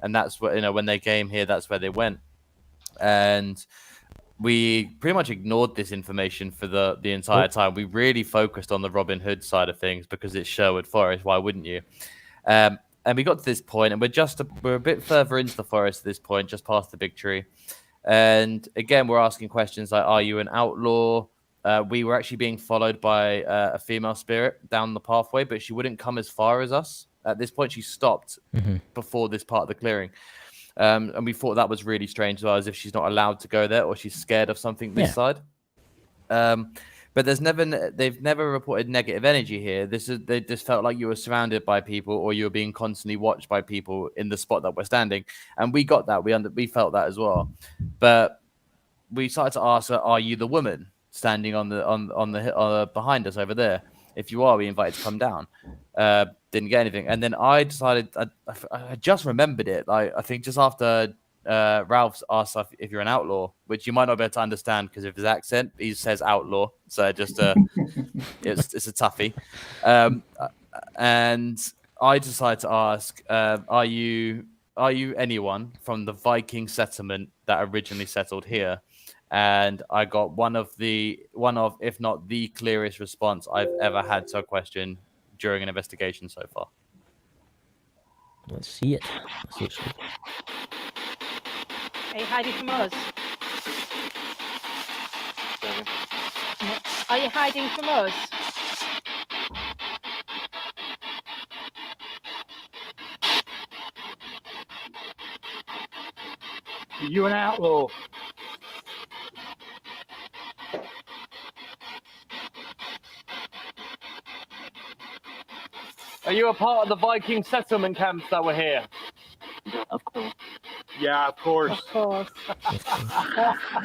And that's what, when they came here, that's where they went. And we pretty much ignored this information for the entire time. We really focused on the Robin Hood side of things because it's Sherwood Forest. Why wouldn't you? And we got to this point, and we're a bit further into the forest at this point, just past the big tree. And again, we're asking questions like, are you an outlaw? We were actually being followed by a female spirit down the pathway, but she wouldn't come as far as us. At this point, she stopped before this part of the clearing. And we thought that was really strange as well, as if she's not allowed to go there or she's scared of something this side. But they've never reported negative energy here. They just felt like you were surrounded by people, or you were being constantly watched by people in the spot that we're standing, and we got that. We felt that as well, but we started to ask, "Are you the woman standing on the behind us over there? If you are, we invite you to come down." Didn't get anything, and then I decided I just remembered it. Like I think just after Ralph's asked if you're an outlaw, which you might not be able to understand because of his accent. He says outlaw, so just it's a toughie. And I decided to ask, are you anyone from the Viking settlement that originally settled here? And I got one of, if not the clearest response I've ever had to a question during an investigation so far. Let's see it. Are you hiding from us? Are you hiding from us? Are you an outlaw? Are you a part of the Viking settlement camps that were here? Of course. Yeah, of course. Of course.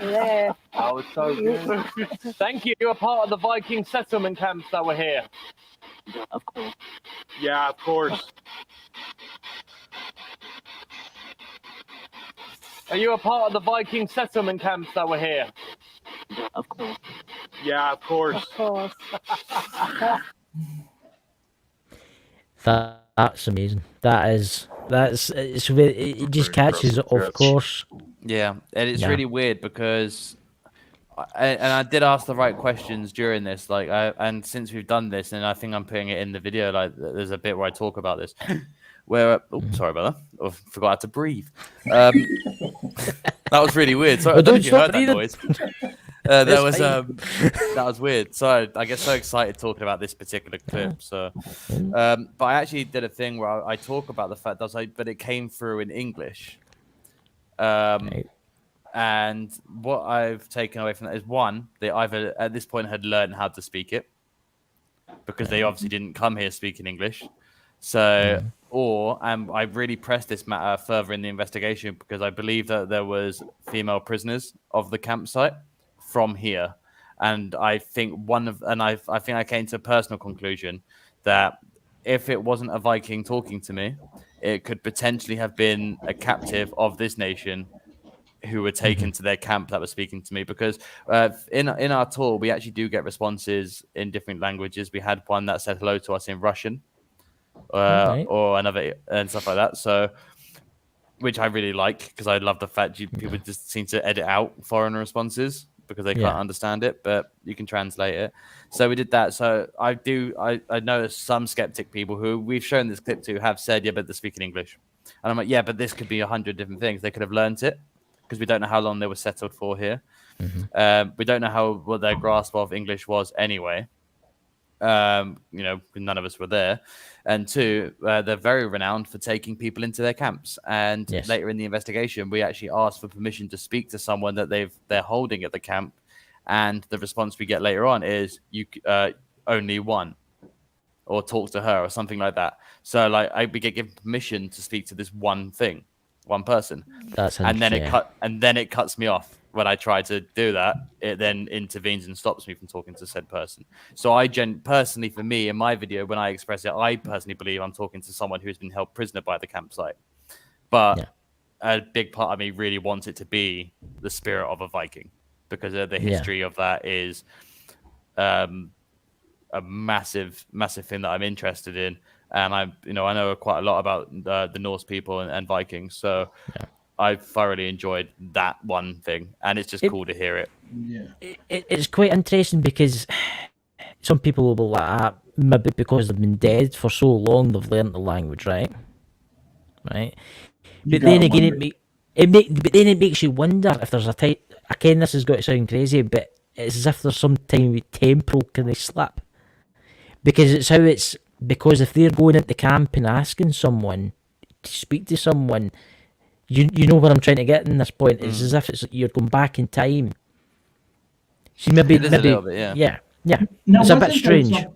Yeah. That was so good. Thank you. You were part of the Viking settlement camps that were here. Of course. Yeah, of course. Are you a part of the Viking settlement camps that were here? Of course. Yeah, of course. Of course. That's amazing. It just catches it, of course. Yeah, and it's really weird because, I did ask the right questions during this, and since we've done this, and I think I'm putting it in the video, like there's a bit where I talk about this, where sorry about that, I forgot how to breathe. That was really weird. Sorry, I don't know if you heard that noise. That was weird. So I get so excited talking about this particular clip. So, but I actually did a thing where I talk about the fact that but it came through in English. And what I've taken away from that is one, they either at this point had learned how to speak it because they obviously didn't come here speaking English. So, I really pressed this matter further in the investigation because I believe that there was female prisoners of the campsite from here, and I think I think I came to a personal conclusion that if it wasn't a Viking talking to me, it could potentially have been a captive of this nation who were taken to their camp that was speaking to me, because in our tour we actually do get responses in different languages. We had one that said hello to us in Russian, or another and stuff like that. So, which I really like because I love the fact people just seem to edit out foreign responses because they can't understand it, but you can translate it. So we did that. So I noticed some skeptic people who we've shown this clip to have said, yeah, but they're speaking English. And I'm like, yeah, but this could be 100 different things. They could have learned it because we don't know how long they were settled for here. We don't know what their grasp of English was anyway. None of us were there. And two, they're very renowned for taking people into their camps. And later in the investigation, we actually asked for permission to speak to someone that they're holding at the camp. And the response we get later on is you only one, or talk to her or something like that. So we get given permission to speak to this one person. And then it cuts me off. When I try to do that, it then intervenes and stops me from talking to said person. So personally, for me, in my video, when I express it, I personally believe I'm talking to someone who's been held prisoner by the campsite. But a big part of me really wants it to be the spirit of a Viking, because the history of that is a massive thing that I'm interested in. And I know quite a lot about the Norse people and Vikings. So I thoroughly enjoyed that one thing, and it's just cool to hear it. Yeah, it's quite interesting because some people will be like, maybe because they've been dead for so long, they've learned the language, right? But then again, it makes you wonder if there's a type. Again, this has got to sound crazy, but it's as if there's some time with temporal kind of slip, because if they're going into camp and asking someone to speak to someone. You know what I'm trying to get in this point. It's as if you're going back in time. See, maybe a little bit, Yeah, Now, it's a bit wasn't there strange.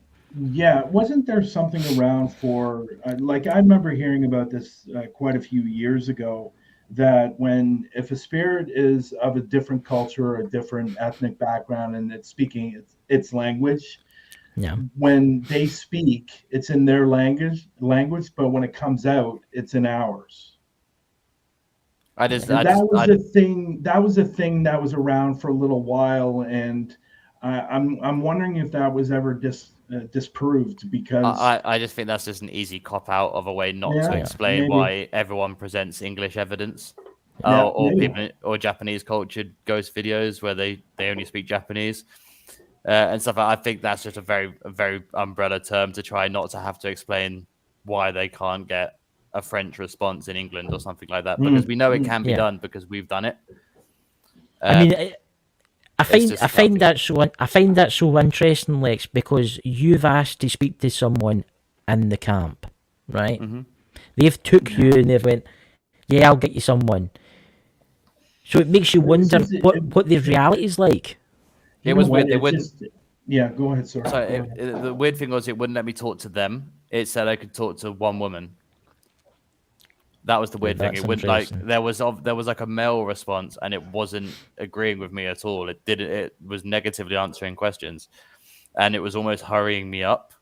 yeah, wasn't there something around for like I remember hearing about this quite a few years ago that when if a spirit is of a different culture or a different ethnic background and it's speaking its language, Yeah. when they speak, it's in their language, but when it comes out, it's in ours. And that was a thing. That was a thing that was around for a little while, and I'm wondering if that was ever disproved because I just think that's just an easy cop out of a way not to Yeah, explain maybe. why everyone presents English evidence. Yeah, Or maybe. people or Japanese cultured ghost videos where they only speak Japanese and stuff. I think that's just a very umbrella term to try not to have to explain why they can't get a French response in England or something like that, because we know it can be Yeah. done because we've done it. I mean, I find just I find that so interesting, Lex, because you've asked to speak to someone in the camp, right? Mm-hmm. They've took you and they've went, yeah, I'll get you someone. So it makes you wonder what the reality's like. It was weird. They wouldn't. Yeah, go ahead, sorry. So Go ahead. the weird thing was it wouldn't let me talk to them. It said I could talk to one woman. That was the weird thing. That's It would like interesting. there was like a male response, and it wasn't agreeing with me at all. It didn't. It was negatively answering questions, and it was almost hurrying me up.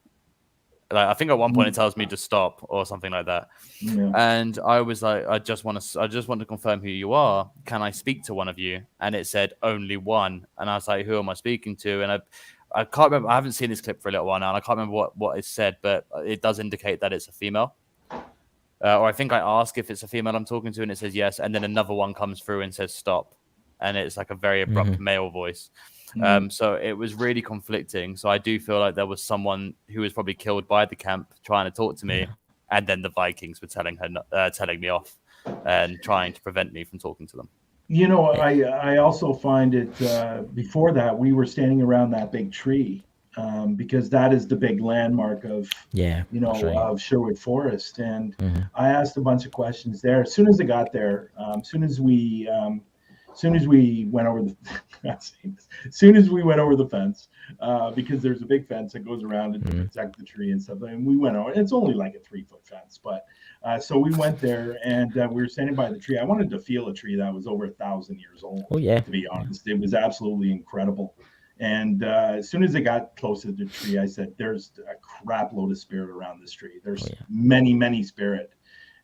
Like I think at one point it tells me to stop or something like that. Yeah. And I was like, I just want to confirm who you are. Can I speak to one of you? And it said only one. And I was like, who am I speaking to? And I can't remember. I haven't seen this clip for a little while now, and I can't remember what it said, but it does indicate that it's a female. Or I think I ask if it's a female I'm talking to, and it says yes. And then another one comes through and says stop, and it's like a very abrupt male voice. So it was really conflicting. So I do feel like there was someone who was probably killed by the camp trying to talk to me, and then the Vikings were telling me off and trying to prevent me from talking to them. You know, I also find it before that we were standing around that big tree because that is the big landmark of of Sherwood Forest, and I asked a bunch of questions there. As soon as I got there, as soon as we went over the as soon as we went over the fence, because there's a big fence that goes around and to protect the tree and stuff. And we went over. It's only like a 3-foot fence, but so we went there and we were standing by the tree. I wanted to feel a tree that was over 1,000 years old. Oh yeah. To be honest, it was absolutely incredible. And as soon as I got close to the tree, I said, "There's a crap load of spirit around this tree. There's many spirit."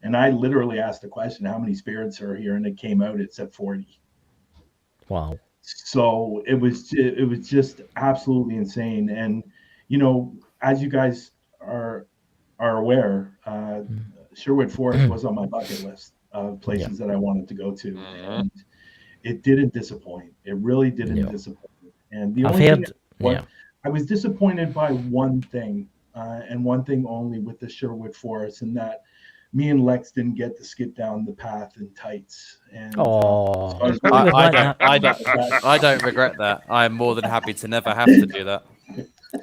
And I literally asked the question, "How many spirits are here?" And it came out. It said 40. Wow. So it was just absolutely insane. And you know, as you guys are aware, Sherwood Forest was on my bucket list of places that I wanted to go to, and it didn't disappoint. It really didn't disappoint. And the only thing I was disappointed by one thing, and one thing only with the Sherwood Forest, and that me and Lex didn't get to skip down the path in tights. And I don't regret that. I'm more than happy to never have to do that.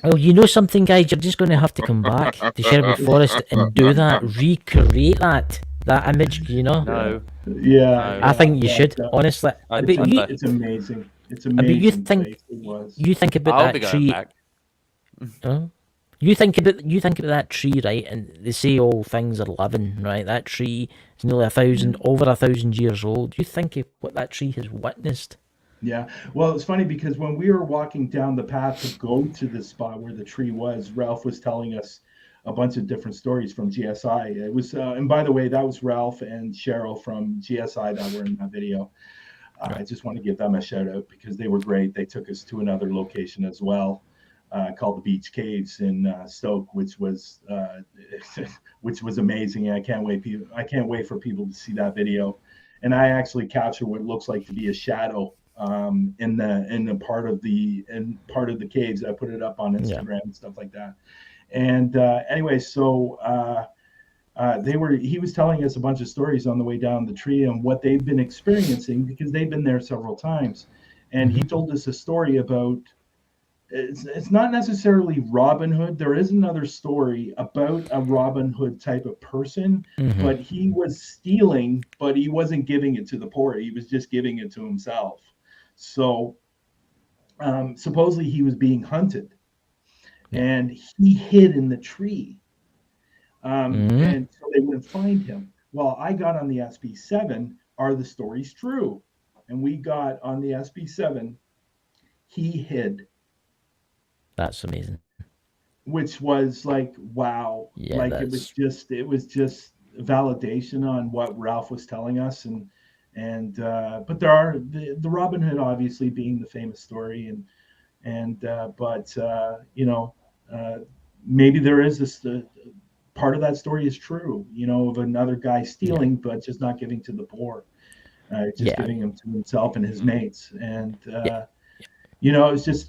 Well, you know something, guys, you're just going to have to come back to Sherwood Forest and do that, recreate that image, you know? No. Yeah. I think you should, honestly. It's amazing. It's amazing. I mean, you think about that tree. You think about that tree, right? And they say all things are living, right? That tree is nearly over 1,000 years old. You think of what that tree has witnessed. Yeah. Well, it's funny because when we were walking down the path to go to the spot where the tree was, Ralph was telling us a bunch of different stories from GSI. It was, and by the way, that was Ralph and Cheryl from GSI that were in that video. I just want to give them a shout out because they were great. They took us to another location as well, called the Beach Caves in Stoke, which was amazing. I can't wait for people to see that video. And I actually captured what looks like to be a shadow in the part of the caves. I put it up on Instagram and stuff like that. And anyway, so he was telling us a bunch of stories on the way down the tree and what they've been experiencing because they've been there several times. And he told us a story about, it's not necessarily Robin Hood. There is another story about a Robin Hood type of person, but he was stealing, but he wasn't giving it to the poor. He was just giving it to himself. So supposedly he was being hunted. and he hid in the tree. And so they wouldn't find him. Well, I got on the SB7. Are the stories true? And we got on the SB7. He hid. That's amazing. Which was like, wow. Yeah, like it was just validation on what Ralph was telling us. But there are the Robin Hood obviously being the famous story, but maybe there is this part of that story is true, of another guy stealing, but just not giving to the poor, giving them to himself and his mates. And it's just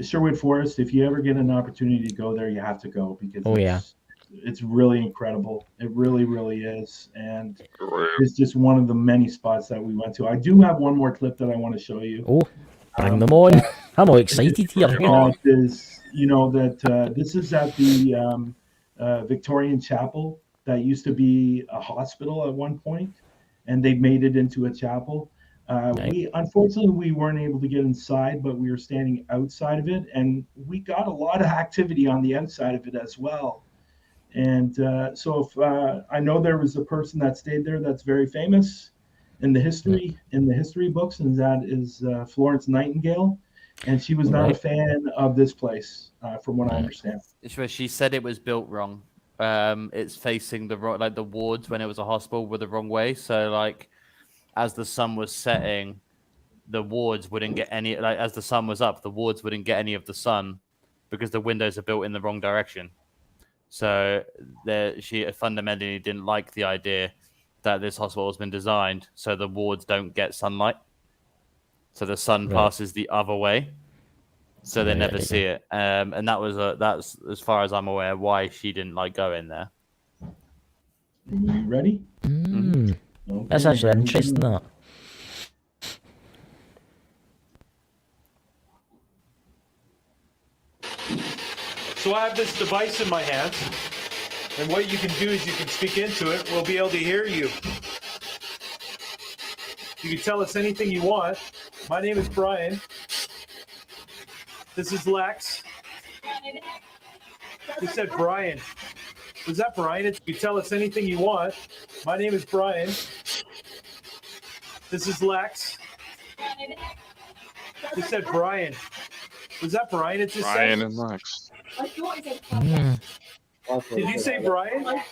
Sherwood Forest. If you ever get an opportunity to go there, you have to go, because it's really incredible. It really, really is. And it's just one of the many spots that we went to. I do have one more clip that I want to show you. Oh, bring them on. I'm all excited here. This is at the Victorian Chapel that used to be a hospital at one point, and they made it into a chapel. Unfortunately, we weren't able to get inside, but we were standing outside of it, and we got a lot of activity on the outside of it as well. And so if I know there was a person that stayed there that's very famous in the history books, and that is Florence Nightingale, and she was not a fan of this place, from what I understand. She said it was built wrong. It's facing the wrong, like the wards when it was a hospital were the wrong way. So like, as the sun was setting, the wards wouldn't get any. Like as the sun was up, the wards wouldn't get any of the sun because the windows are built in the wrong direction. So she fundamentally didn't like the idea that this hospital has been designed so the wards don't get sunlight. So the sun passes the other way, so they never see it. And that's as far as I'm aware why she didn't like going there. Are you ready? Okay. That's actually interesting. That. So I have this device in my hands, and what you can do is you can speak into it. We'll be able to hear you. You can tell us anything you want. My name is Bryan. This is Lex. Who said Bryan? Was that Bryan? You tell us anything you want. My name is Bryan. This is Lex. Who said Bryan? Was that Bryan? It just Bryan said... and Lex. I thought it said Did you say Bryan?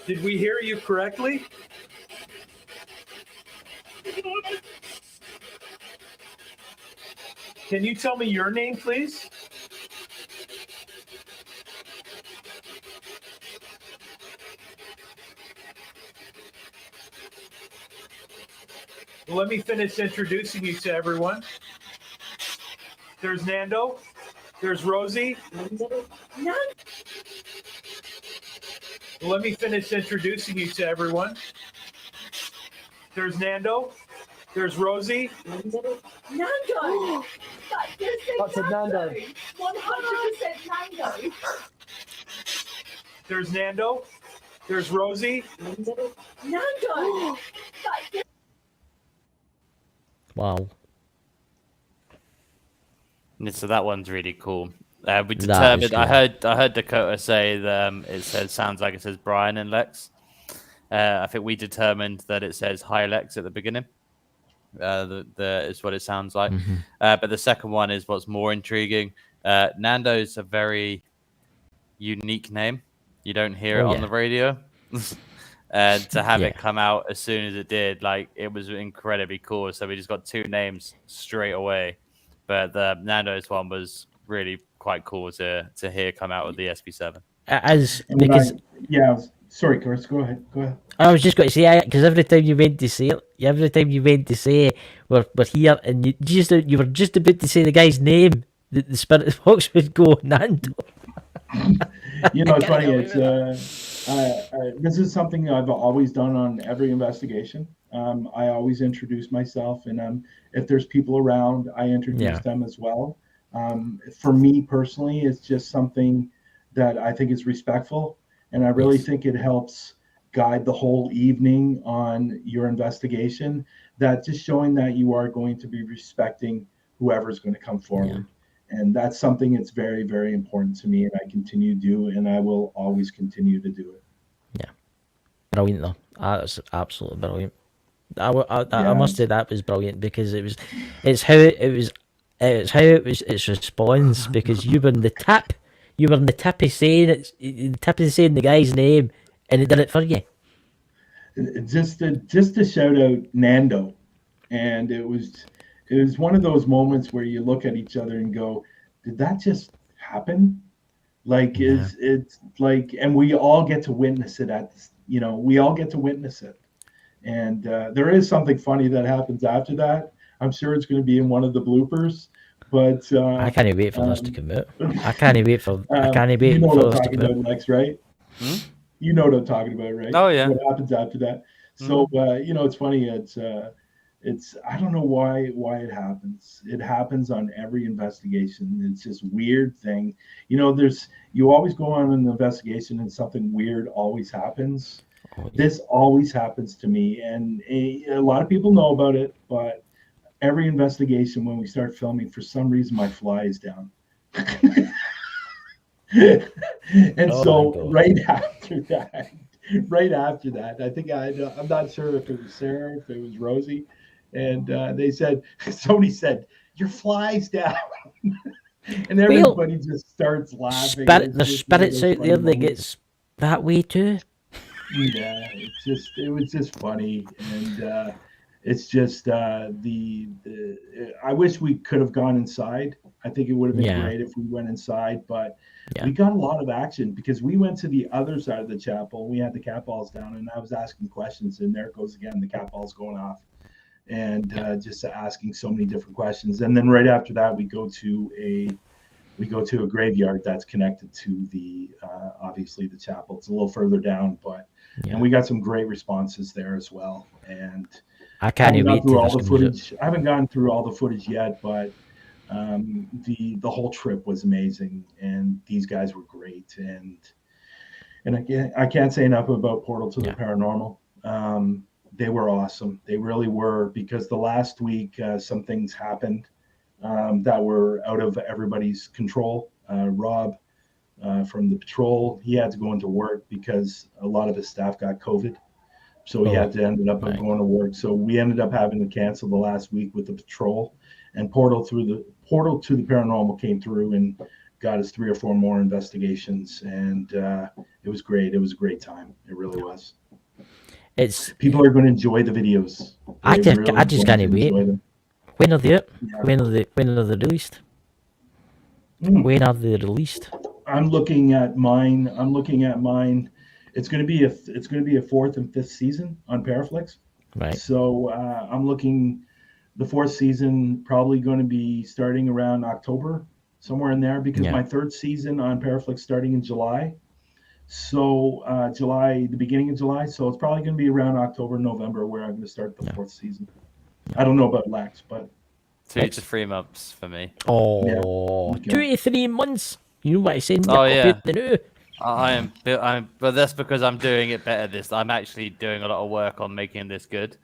Did we hear you correctly? Can you tell me your name, please? Well, let me finish introducing you to everyone. There's Nando. There's Rosie. Well, let me finish introducing you to everyone. There's Nando. There's Rosie. Nando. That's Nando. 100% Nando. There's Nando. There's Rosie. Nando. Wow. So that one's really cool. We determined. I heard Dakota say that it sounds like it says Bryan and Lex. I think we determined that it says hi Lex at the beginning. Is what it sounds like. But the second one is what's more intriguing. Nando's a very unique name. You don't hear it on the radio. And to have it come out as soon as it did, like, it was incredibly cool. So we just got two names straight away. But the Nando's one was really quite cool to hear come out of the SB7. Sorry, Chris, go ahead. I was just going to say, because every time you went to say we're here, and you were just about to say the guy's name, the spirit box would go Nando. It's funny. This is something I've always done on every investigation. I always introduce myself, and if there's people around, I introduce them as well. For me personally, it's just something that I think is respectful, and I really think it helps guide the whole evening on your investigation, that just showing that you are going to be respecting whoever's going to come forward. And that's something that's very, very important to me, and I continue to do, and I will always continue to do it. Yeah, brilliant though. That's absolutely brilliant. I must say that was brilliant, because it's how its response, because you were in the tip of saying the guy's name, and it did it for you. Just to shout out Nando, and it was one of those moments where you look at each other and go, did that just happen? Like, it's like, and we all get to witness it we all get to witness it. And there is something funny that happens after that. I'm sure it's going to be in one of the bloopers, but I can't wait for this to come out. I can't wait for you know for what I'm this to talking come about, out. Lex, right? You know what I'm talking about, right? Oh yeah. What happens after that? So it's funny. It's I don't know why it happens. It happens on every investigation. It's just weird thing. You always go on an investigation and something weird always happens. This always happens to me, and a lot of people know about it, but every investigation when we start filming, for some reason my fly is down. And so right after that, I think I'm not sure if it was Sarah, if it was Rosie, and somebody said, your fly's down. And everybody just starts laughing. There's spirits out there that gets that way too. Yeah, it was just funny, and it's just I wish we could have gone inside. I think it would have been great if we went inside, but we got a lot of action because we went to the other side of the chapel. We had the cat balls down, and I was asking questions, and there it goes again, the cat balls going off, and just asking so many different questions. And then right after that, we go to a graveyard that's connected to the obviously the chapel. It's a little further down, but and we got some great responses there as well. And I can't wait through all the footage. I haven't gotten through all the footage yet, but the whole trip was amazing, and these guys were great. And I can't say enough about Portal to the Paranormal. They were awesome. They really were, because the last week some things happened that were out of everybody's control. Rob from the patrol, he had to go into work because a lot of his staff got COVID. So he had to ended up going to work. So we ended up having to cancel the last week with the patrol, and Portal to the Paranormal came through and got us 3 or 4 more investigations, and it was great. It was a great time. It really was. People are going to enjoy the videos. I just can't wait. When are they up? When are they released? When are they released? I'm looking at mine. It's going to be a 4th and 5th season on Paraflix. Right. So I'm looking, the 4th season probably going to be starting around October, somewhere in there, because my 3rd season on Paraflix starting in July. So the beginning of July. So it's probably going to be around October, November, where I'm going to start the 4th season. I don't know about Lex, but 2 to 3 months for me. Oh, 2 to 3 months. You know what I said? Oh yeah. But that's because I'm doing it better. I'm actually doing a lot of work on making this good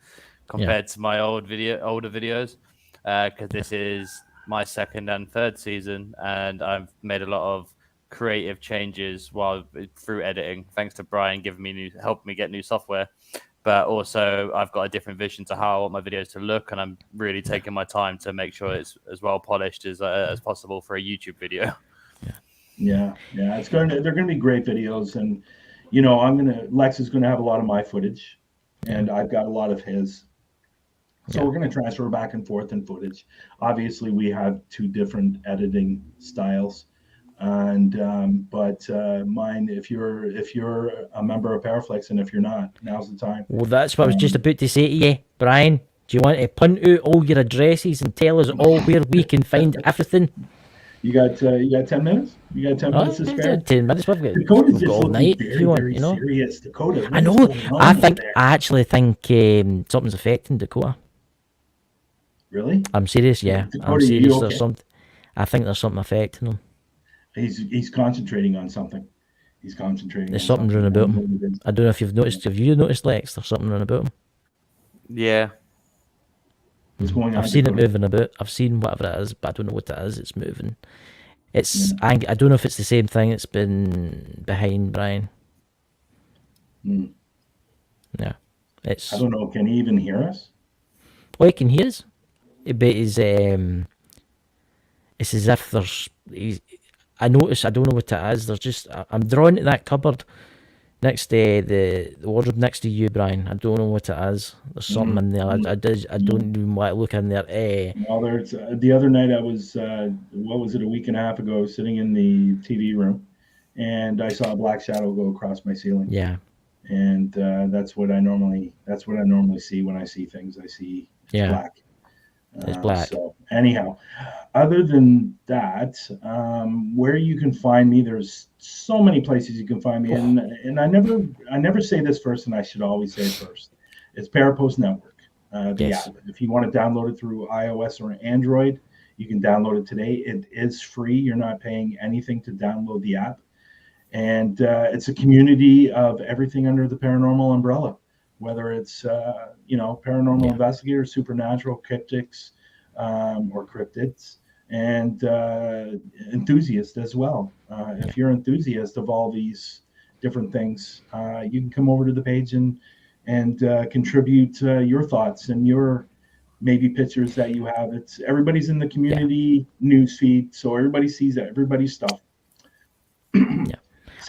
compared to my older videos, because this is my 2nd and 3rd season, and I've made a lot of creative changes through editing, thanks to Bryan helping me get new software. But also, I've got a different vision to how I want my videos to look, and I'm really taking my time to make sure it's as well polished as possible for a YouTube video. Yeah. They're going to be great videos, and Lex is going to have a lot of my footage, and I've got a lot of his. So we're going to transfer back and forth in footage. Obviously, we have 2 different editing styles. And but mine, if you're a member of Paraflex, and if you're not, now's the time. Well, that's what I was just about to say to you, Bryan. Do you want to punt out all your addresses and tell us all where we can find everything? You got 10 minutes? You got 10 minutes to spare? 10 minutes. We've got Dakota's just all night if you want. Serious, Dakota. I know. I actually think something's affecting Dakota. Really? I'm serious. Yeah, Dakota, I'm serious. There's something. I think there's something affecting him. He's concentrating on something. He's concentrating. There's on something running about him. I don't know if you've noticed. Have you noticed, Lex? There's something running about him. Yeah. What's going on? I've seen it moving about. I've seen whatever it is, but I don't know what it is. It's moving. It's. I don't know if it's the same thing that's been behind Bryan. Yeah. It's. I don't know. Can he even hear us? Well, he can hear us. But it's as if there's. I notice. I don't know what it is. There's just. I'm drawn to that cupboard next to the wardrobe next to you, Bryan. I don't know what it is. There's something in there. I don't even want to look in there. Well, there's the other night I was. What was it? A week and a half ago, I was sitting in the TV room, and I saw a black shadow go across my ceiling. Yeah. And that's what I normally see when I see things. I see black. It's black. So anyhow, other than that, where you can find me, there's so many places you can find me, and I never say this first, and I should always say it first. It's Parapost Network, the app. If you want to download it through iOS or Android, you can download it today. It is free. You're not paying anything to download the app. And it's a community of everything under the paranormal umbrella, whether it's, paranormal investigators, supernatural, cryptics, or cryptids, and enthusiasts as well. If you're an enthusiast of all these different things, you can come over to the page and contribute your thoughts and your maybe pictures that you have. It's everybody's in the community news feed, so everybody sees everybody's stuff.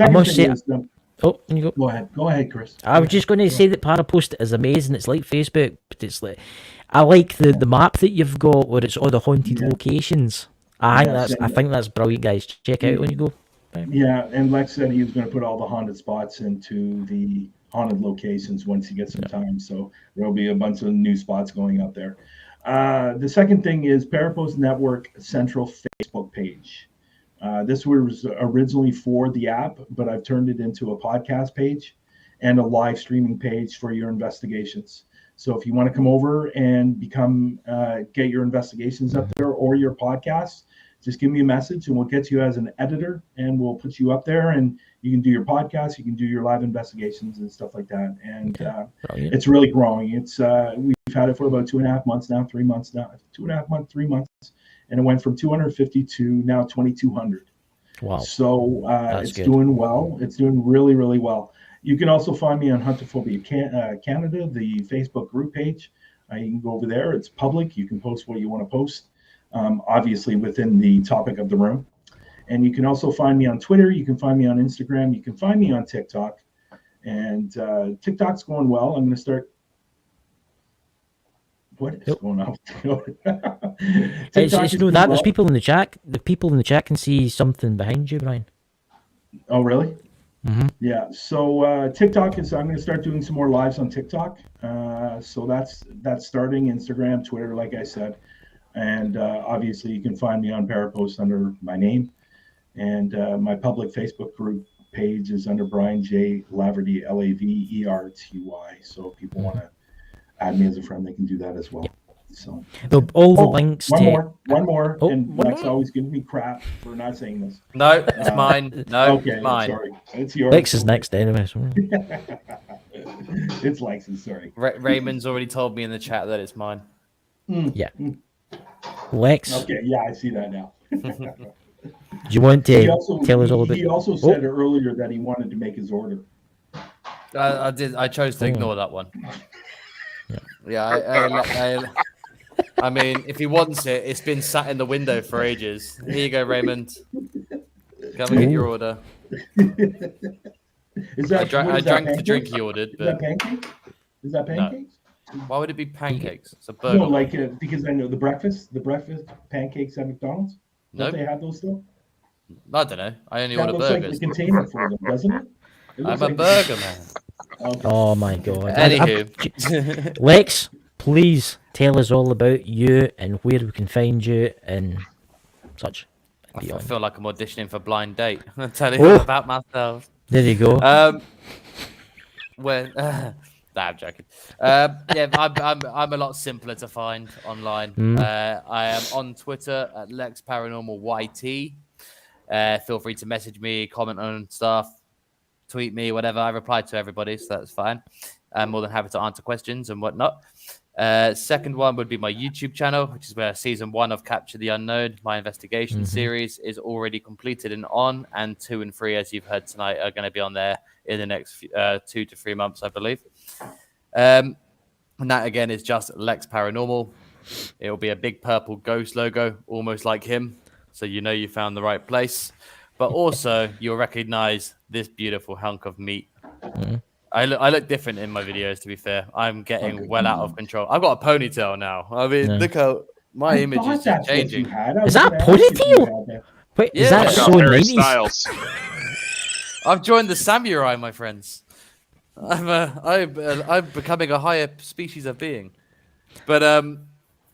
I must say, you go. Go ahead, Chris. I was just going to say that Parapost is amazing. It's like Facebook, but it's like I like the map that you've got where it's all the haunted locations. I think that's brilliant, guys. Check it out when you go. Yeah, and Lex said he was going to put all the haunted spots into the haunted locations once he gets some time. So there'll be a bunch of new spots going up there. The second thing is Parapost Network Central Facebook page. This was originally for the app, but I've turned it into a podcast page and a live streaming page for your investigations. So if you want to come over and get your investigations up there or your podcasts, just give me a message and we'll get you as an editor and we'll put you up there and you can do your podcast, you can do your live investigations and stuff like that. And it's really growing. It's we've had it for about 2.5 months now, 3 months now, 2.5 months, 3 months. And it went from 250 to now 2,200. Wow. So it's good. doing well. It's doing really, really well. You can also find me on Huntaphobia Canada, the Facebook group page. You can go over there. It's public. You can post what you want to post, obviously within the topic of the room. And you can also find me on Twitter. You can find me on Instagram. You can find me on TikTok. And TikTok's going well. I'm going to start. What is going on? It's that there's people in the chat. The people in the chat can see something behind you, Bryan. Oh, really? Mm-hmm. Yeah. So TikTok is. I'm going to start doing some more lives on TikTok. So that's starting. Instagram, Twitter, like I said, and obviously you can find me on Parapost under my name, and my public Facebook group page is under Bryan J. Laverty, Laverty. So if people want to add me as a friend, they can do that as well. So all the links. One more, and Lex always gives me crap for not saying this. No, it's mine. No, okay, it's mine. Sorry, it's yours. Lex is next anyway. So. It's Lex's. Sorry. Raymond's already told me in the chat that it's mine. Yeah. Lex. Okay, yeah, I see that now. Do you want to tell us all about? He also said earlier that he wanted to make his order. I did. I chose to ignore that one. I mean, if he wants it, it's been sat in the window for ages. Here you go, Raymond. Come and get your order. I drank the drink he ordered. Is that pancakes? Is that pancakes? No. Why would it be pancakes? It's a burger. No, like because I know the breakfast pancakes at McDonald's. Don't they have those still? I don't know. I only order looks burgers. Like the container for them, doesn't it? I'm a burger man. Okay. Oh my god. Anywho. Lex, please tell us all about you and where we can find you and such. I feel like I'm auditioning for Blind Date. I'm telling you about myself. There you go. I'm joking. I'm a lot simpler to find online. I am on Twitter at Lex Paranormal YT. Feel free to message me, comment on stuff. tweet me, whatever. I reply to everybody, so that's fine. I'm more than happy to answer questions and whatnot. Second one would be my YouTube channel, which is where season 1 of Capture the Unknown, my investigation series, is already completed and on, and 2 and 3, as you've heard tonight, are going to be on there in the next 2 to 3 months, I believe. And that again is just Lex Paranormal. It'll be a big purple ghost logo, almost like him, so you know you found the right place. But also, you'll recognize this beautiful hunk of meat. I look different in my videos, to be fair. I'm getting well out of control. I've got a ponytail now. I mean, look how my image is just changing. Is that a ponytail? Wait, is that so 90s? I've joined the samurai, my friends. I'm becoming a higher species of being. But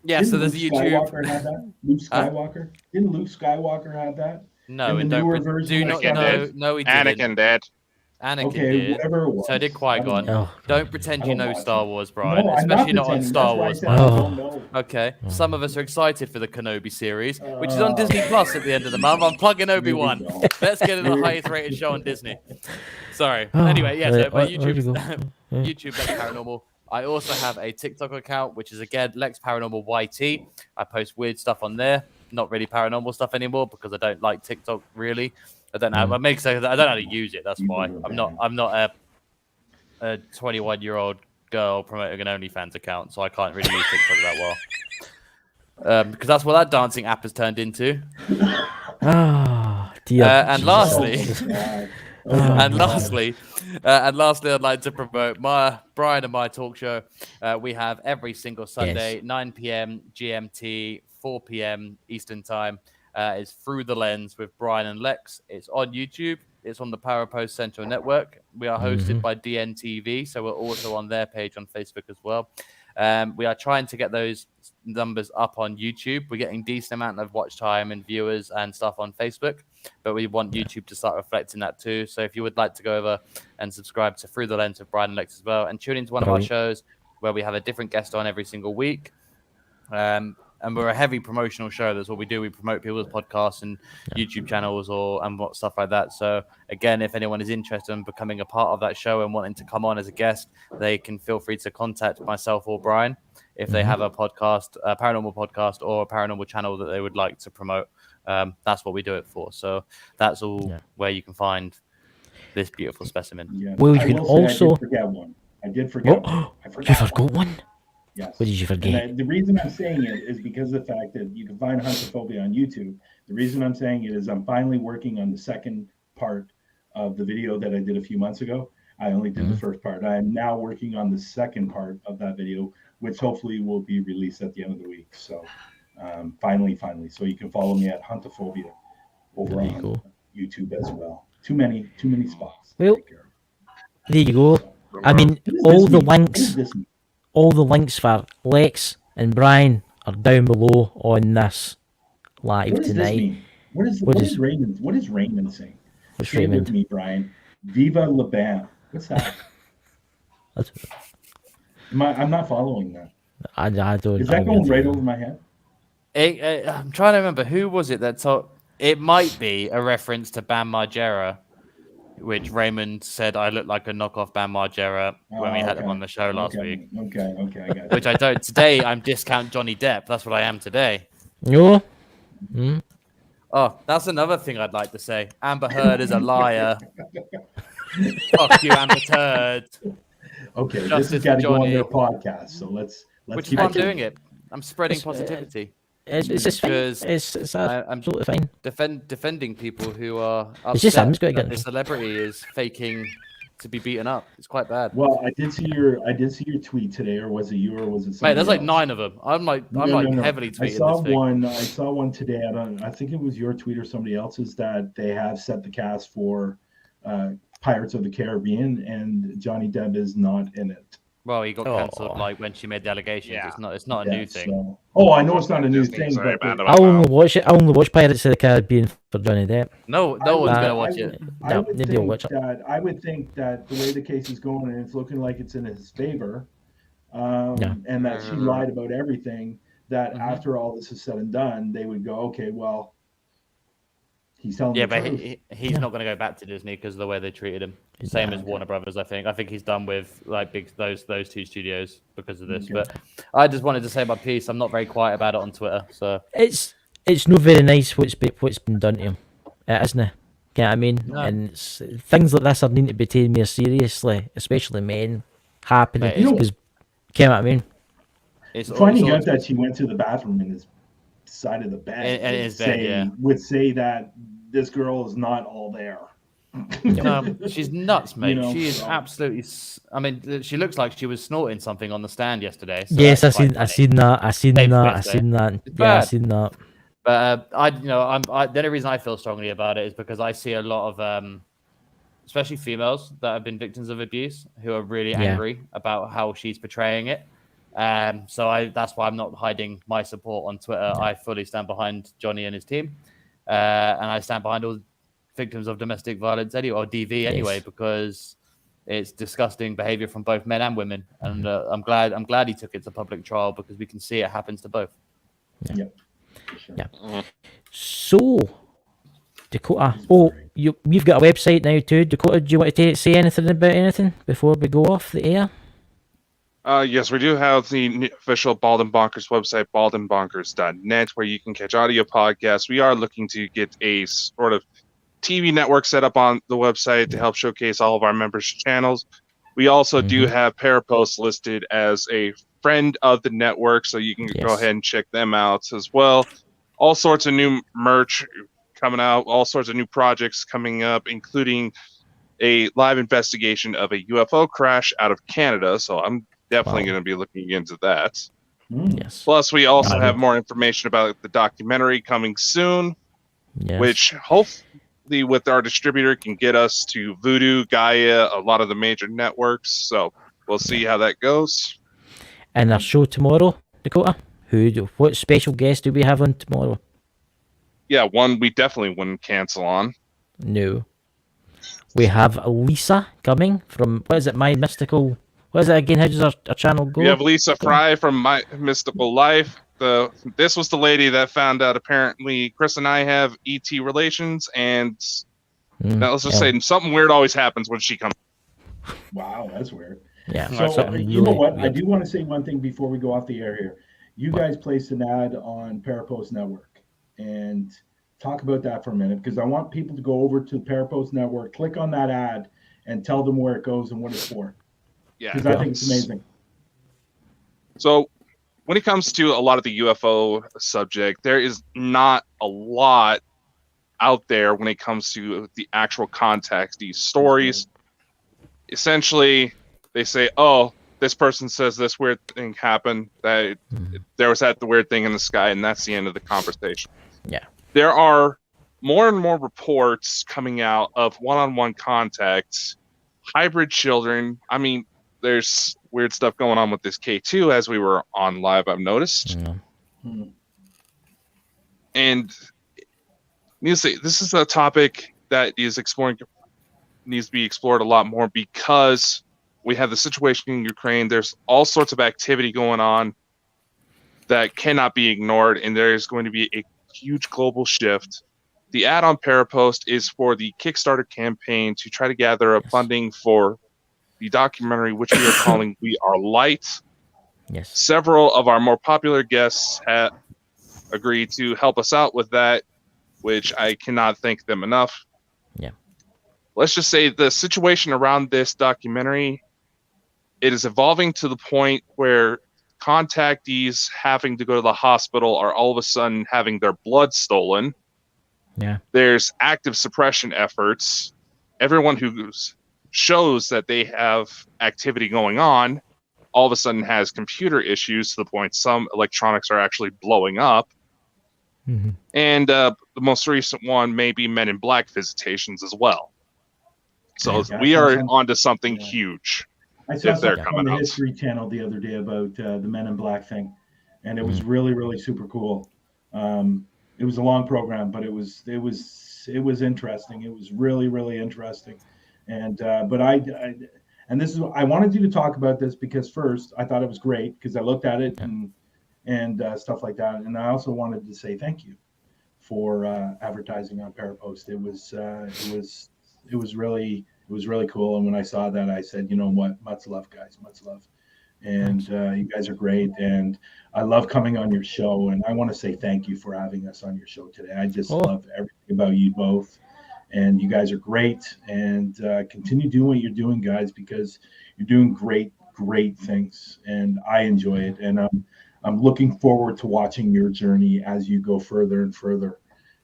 yeah. So there's Luke YouTube. Skywalker had that? Luke Skywalker? Didn't Luke Skywalker have that? No, in the and newer version. do not know. No, he didn't. Anakin did. Anakin Okay, did. whatever it was. So did Qui-Gon. Don't pretend you know Star Wars, Brian. No, I'm Especially not not on pretending. Star That's Wars. why I said I don't know. Okay. Some of us are excited for the Kenobi series, which is on Disney Plus at the end of the month. I'm plugging Obi-Wan. Let's get it the highest rated show on Disney. Sorry. Anyway, yeah, so my YouTube Lex Paranormal. I also have a TikTok account, which is again Lex Paranormal YT. I post weird stuff on there. Not really paranormal stuff anymore because I don't like TikTok really. I don't know. I don't know how to use it. That's why I'm not a 21-year-old girl promoting an OnlyFans account, so I can't really use TikTok that well. Because that's what that dancing app has turned into. Dear. And lastly, and lastly, I'd like to promote my Brian and my talk show. We have every single Sunday, 9 p.m. GMT, 4 p.m. Eastern Time. It's Through the Lens with Bryan and Lex. It's on YouTube. It's on the Power Post Central Network. We are hosted by DNTV, so we're also on their page on Facebook as well. We are trying to get those numbers up on YouTube. We're getting decent amount of watch time and viewers and stuff on Facebook, but we want YouTube to start reflecting that too. So if you would like to go over and subscribe to Through the Lens with Bryan and Lex as well, and tune into one of our shows where we have a different guest on every single week. And we're a heavy promotional show. That's what we do. We promote people's podcasts and YouTube channels and stuff like that. So again, if anyone is interested in becoming a part of that show and wanting to come on as a guest, they can feel free to contact myself or Brian if they have a podcast, a paranormal podcast or a paranormal channel that they would like to promote. That's what we do it for. So that's all where you can find this beautiful specimen. Yeah. Well, you can also... I did forget one. You forgot one? Yes. What did you forget? The reason I'm saying it is because of the fact that you can find Huntaphobia on YouTube. The reason I'm saying it is I'm finally working on the second part of the video that I did a few months ago. I only did the first part. I am now working on the second part of that video, which hopefully will be released at the end of the week. So finally. So you can follow me at Huntaphobia over on YouTube as well. Too many spots. Well, there you go. I mean, all the links for Lex and Brian are down below on this live tonight. What is Raymond saying? What's Say Raymond? with me, Brian. Viva la band. What's that? I'm not following that. I don't. Is that going right over my head? I'm trying to remember who was it that told. It might be a reference to Bam Margera, which Raymond said I look like a knockoff Bam Margera when we had him on the show last week. Okay, I got it. Which I don't. Today, I'm discount Johnny Depp. That's what I am today. No. Oh, that's another thing I'd like to say. Amber Heard is a liar. Fuck you, Amber Heard. Okay, Justice this has got to go on Johnny. their podcast, so let's Which is keep why I'm it doing it. I'm spreading positivity. It's just fine. It's absolutely fine. Defending people who are It's just I'm upset just going to that get the celebrity is faking to be beaten up. It's quite bad. Well, I did see your tweet today, or was it you, or was it somebody Mate, there's like else? 9 of them. I'm heavily tweeting I this saw one today. I think it was your tweet or somebody else's that they have set the cast for Pirates of the Caribbean, and Johnny Depp is not in it. Well, he got cancelled like when she made the allegations. It's not a new thing. So, I know it's not a new thing, but I'll only watch it. I'll only watch Pirates of the Caribbean for Johnny Depp. No one's gonna watch it. No, nobody will watch it. I would think that the way the case is going, and it's looking like it's in his favor, and that she lied about everything, that after all this is said and done, they would go, okay, well, He's telling Yeah, the but truth. he's not going to go back to Disney because of the way they treated him. Same as Warner Brothers, I think. I think he's done with like those two studios because of this. Okay. But I just wanted to say my piece. I'm not very quiet about it on Twitter. So It's not very nice what's been done to him, isn't it? You know what I mean? No. And things like this are needing to be taken more seriously, especially men happening. Mate, Because, you know what I mean? Finding out that she went to the bathroom in his side of the bed, in his bed, would say that this girl is not all there. No, she's nuts, mate. You know, she is so- absolutely. I mean, she looks like she was snorting something on the stand yesterday. So Yes, I that's quite seen funny. that. I seen Dave that. I Smith, seen that. It's Yeah, I bad. seen that. But the only reason I feel strongly about it is because I see a lot of, especially females that have been victims of abuse who are really Yeah. angry about how she's portraying it. So that's why I'm not hiding my support on Twitter. I fully stand behind Johnny and his team, and I stand behind all victims of domestic violence anyway, or DV anyway, Yes. because it's disgusting behavior from both men and women. And I'm glad he took it to public trial because we can see it happens to both. Yep. Yeah. So, Dakota. Oh, we've got a website now too. Dakota, do you want to say anything about anything before we go off the air? Yes, we do have the official Bald and Bonkers website, baldandbonkers.net, where you can catch audio podcasts. We are looking to get a sort of TV network set up on the website to help showcase all of our members' channels. We also do have Parapost listed as a friend of the network, so you can go ahead and check them out as well. All sorts of new merch coming out, all sorts of new projects coming up, including a live investigation of a UFO crash out of Canada. So I'm definitely going to be looking into that. Yes. Plus, we also have more information about the documentary coming soon, which hopefully with our distributor can get us to Vudu, Gaia, a lot of the major networks. So we'll see how that goes. And our show tomorrow, Dakota. What special guest do we have on tomorrow? Yeah, one we definitely wouldn't cancel on. No. We have Lisa coming from, what is it, My Mystical... What is it again? How does our channel go? We have Lisa Fry from My Mystical Life. This was the lady that found out apparently Chris and I have ET relations, and now let's just say something weird always happens when she comes. Wow, that's weird. Yeah. So you know what? I do want to say one thing before we go off the air here. You guys placed an ad on Parapost Network, and talk about that for a minute, because I want people to go over to Parapost Network, click on that ad, and tell them where it goes and what it's for. Yeah, because I think it's amazing. So when it comes to a lot of the UFO subject, there is not a lot out there when it comes to the actual context. These stories, essentially, they say, oh, this person says this weird thing happened, that there was the weird thing in the sky, and that's the end of the conversation. Yeah. There are more and more reports coming out of one-on-one contacts, hybrid children. I mean, there's weird stuff going on with this K2 as we were on live, I've noticed. And needless to say, this is a topic that needs to be explored a lot more, because we have the situation in Ukraine. There's all sorts of activity going on that cannot be ignored, and there is going to be a huge global shift. The ad on Parapost is for the Kickstarter campaign to try to gather up funding for the documentary, which we are calling We Are Light. Yes. Several of our more popular guests have agreed to help us out with that, which I cannot thank them enough. Yeah. Let's just say the situation around this documentary, it is evolving to the point where contactees having to go to the hospital are all of a sudden having their blood stolen. Yeah. There's active suppression efforts. Everyone who shows that they have activity going on all of a sudden has computer issues to the point some electronics are actually blowing up. And the most recent one may be Men in Black visitations as well. So we are onto something huge. I saw if they're something on coming the out. History Channel the other day about the Men in Black thing, and it was really, really super cool. It was a long program, but it was interesting. It was really, really interesting. And but and this is, I wanted you to talk about this because first I thought it was great because I looked at it and stuff like that, and I also wanted to say thank you for advertising on Parapost. It was really cool. And when I saw that, I said, you know what, much love, guys, much love. And you guys are great, and I love coming on your show. And I want to say thank you for having us on your show today. I just love everything about you both, and you guys are great. And continue doing what you're doing, guys, because you're doing great things, and I enjoy it. And I'm looking forward to watching your journey as you go further and further.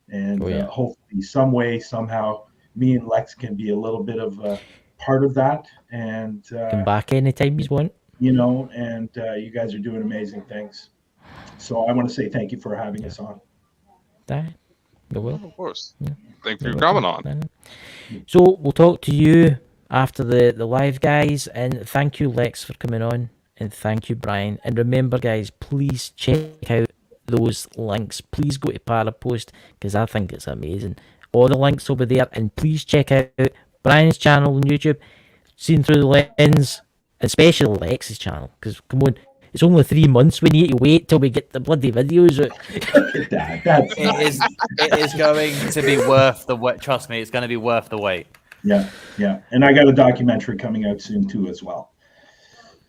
And hopefully, some way, somehow, me and Lex can be a little bit of a part of that. And come back anytime you want. You know, and you guys are doing amazing things. So I want to say thank you for having us on. You will. Of course. Yeah. Thank you for coming on. So we'll talk to you after the live, guys. And thank you, Lex, for coming on. And thank you, Brian. And remember, guys, please check out those links. Please go to Parapost, because I think it's amazing. All the links will be there. And please check out Brian's channel on YouTube, Seen Through the Lens. Especially Lex's channel, because come on, it's only 3 months. We need to wait till we get the bloody videos out. It is going to be worth the wait. Trust me, it's going to be worth the wait. Yeah, and I got a documentary coming out soon too, as well.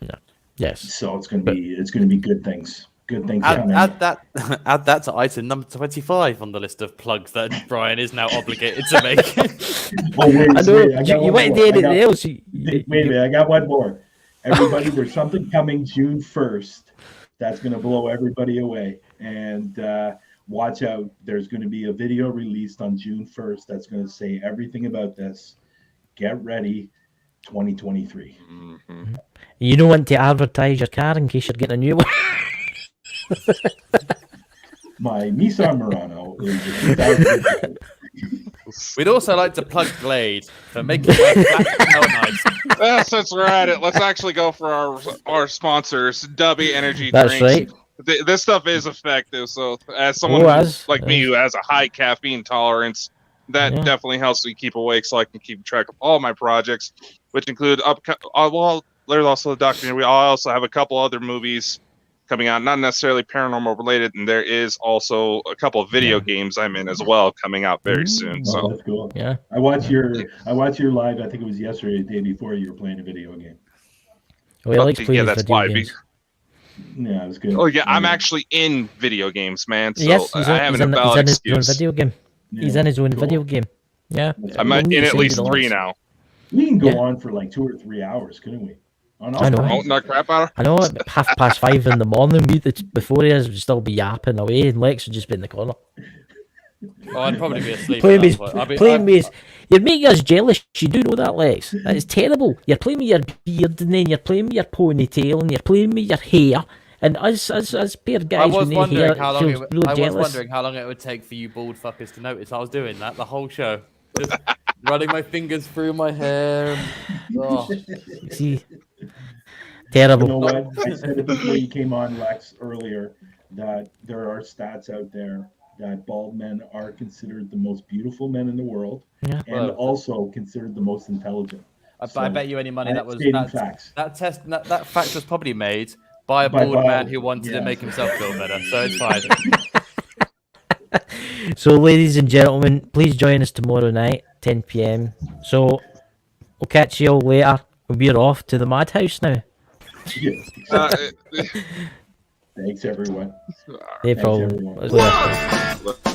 Yeah, yes. So it's going to be good things. Good things. Add that to item number 25 on the list of plugs that Brian is now obligated to make. I know. You went to anything else? Wait a minute, I got one more. Everybody, there's something coming June 1st that's going to blow everybody away. And watch out. There's going to be a video released on June 1st that's going to say everything about this. Get ready, 2023. Mm-hmm. You don't want to advertise your car in case you're getting a new one. My Nissan Murano is We'd also like to plug Glade for making my black smell nice. Yes, since we're at it, let's actually go for our sponsors, Dubby Energy That's Drinks. right. This stuff is effective. So, as someone like me who has a high caffeine tolerance, that definitely helps me keep awake, so I can keep track of all my projects, which include there's also the documentary. I also have a couple other movies coming out, not necessarily paranormal related, and there is also a couple of video games I'm in as well coming out very soon. So that's cool. Yeah, I watched your live. I think it was yesterday, the day before. You were playing a video game. Oh, I like to play that's video why. games. Yeah, it was good. Oh yeah, I'm actually in video games, man. So yes, I have a valid excuse. He's in his own video game. Yeah, he's in his own video game. Yeah, I'm in at least 3 now. We can go on for like 2 or 3 hours, couldn't we? I know. Oh, not crap out. I know. At 5:30 in the morning, before he is, would still be yapping away, and Lex would just be in the corner. Oh, I'd probably be asleep. Playing with you're making us jealous. You do know that, Lex. That is terrible. You're playing with your beard, and then you're playing with your ponytail, and you're playing with your hair. And us pair guys, I was wondering how long it would take for you bald fuckers to notice I was doing that the whole show. Just running my fingers through my hair. See, terrible. You know what? I said it before you came on, Lex, earlier, that there are stats out there that bald men are considered the most beautiful men in the world, and also considered the most intelligent. I bet you any money that fact was probably made by a bald man who wanted to make himself feel better. So it's fine. So, ladies and gentlemen, please join us tomorrow night, 10 p.m. So, we'll catch you all later. We're off to the madhouse now. Thanks, everyone. No problem.